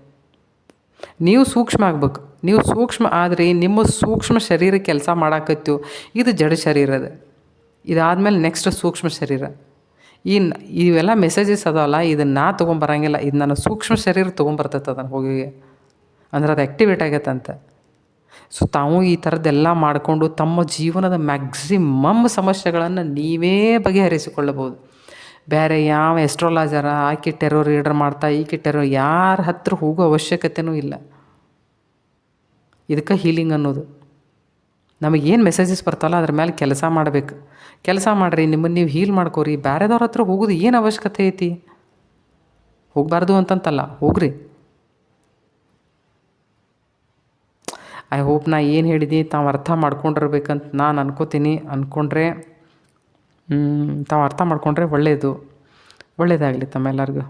ನೀವು ಸೂಕ್ಷ್ಮ ಆಗ್ಬೇಕು. ನೀವು ಸೂಕ್ಷ್ಮ ಆದರೆ ನಿಮ್ಮ ಸೂಕ್ಷ್ಮ ಶರೀರ ಕೆಲಸ ಮಾಡಾಕತ್ತೀವಿ. ಇದು ಜಡ ಶರೀರದ. ಇದಾದಮೇಲೆ ನೆಕ್ಸ್ಟ್ ಸೂಕ್ಷ್ಮ ಶರೀರ. ಇವೆಲ್ಲ ಮೆಸೇಜಸ್ ಅದಾವಲ್ಲ, ಇದನ್ನು ನಾ ತೊಗೊಂಬರಂಗಿಲ್ಲ, ಇದು ನನ್ನ ಸೂಕ್ಷ್ಮ ಶರೀರ ತೊಗೊಂಬರ್ತೈತೆ ಅದನ್ನು ಹೋಗಿ. ಅಂದ್ರೆ ಅದು ಆ್ಯಕ್ಟಿವೇಟ್ ಆಗೈತಂತ. ಸೊ ತಾವು ಈ ಥರದ್ದೆಲ್ಲ ಮಾಡಿಕೊಂಡು ತಮ್ಮ ಜೀವನದ ಮ್ಯಾಕ್ಸಿಮಮ್ ಸಮಸ್ಯೆಗಳನ್ನು ನೀವೇ ಬಗೆಹರಿಸಿಕೊಳ್ಳಬಹುದು. ಬೇರೆ ಯಾವ ಎಸ್ಟ್ರಾಲಜರ ಆಕೆ ಟೆರೋ ರೀಡರ್ ಮಾಡ್ತಾ ಈಕೆ ಟೆರೋ ಯಾರ ಹತ್ರ ಹೋಗೋ ಅವಶ್ಯಕತೆಯೂ ಇಲ್ಲ. ಇದಕ್ಕೆ ಹೀಲಿಂಗ್ ಅನ್ನೋದು. ನಮಗೇನು ಮೆಸೇಜಸ್ ಬರ್ತಾವಲ್ಲ ಅದ್ರ ಮೇಲೆ ಕೆಲಸ ಮಾಡಬೇಕು. ಕೆಲಸ ಮಾಡಿರಿ, ನಿಮ್ಮನ್ನು ನೀವು ಹೀಲ್ ಮಾಡ್ಕೋರಿ. ಬೇರೆದವ್ರ ಹತ್ರ ಹೋಗೋದು ಏನು ಅವಶ್ಯಕತೆ ಐತಿ? ಹೋಗಬಾರ್ದು ಅಂತಂತಲ್ಲ, ಹೋಗ್ರಿ. ಐ ಹೋಪ್ ನಾ ಏನು ಹೇಳಿದ್ದೀನಿ ತಾವು ಅರ್ಥ ಮಾಡ್ಕೊಂಡಿರ್ಬೇಕಂತ ನಾನು ಅನ್ಕೋತೀನಿ. ತಾವು ಅರ್ಥ ಮಾಡ್ಕೊಂಡ್ರೆ ಒಳ್ಳೆಯದು. ಒಳ್ಳೆಯದಾಗಲಿ ತಮ್ಮೆಲ್ಲರಿಗೂ.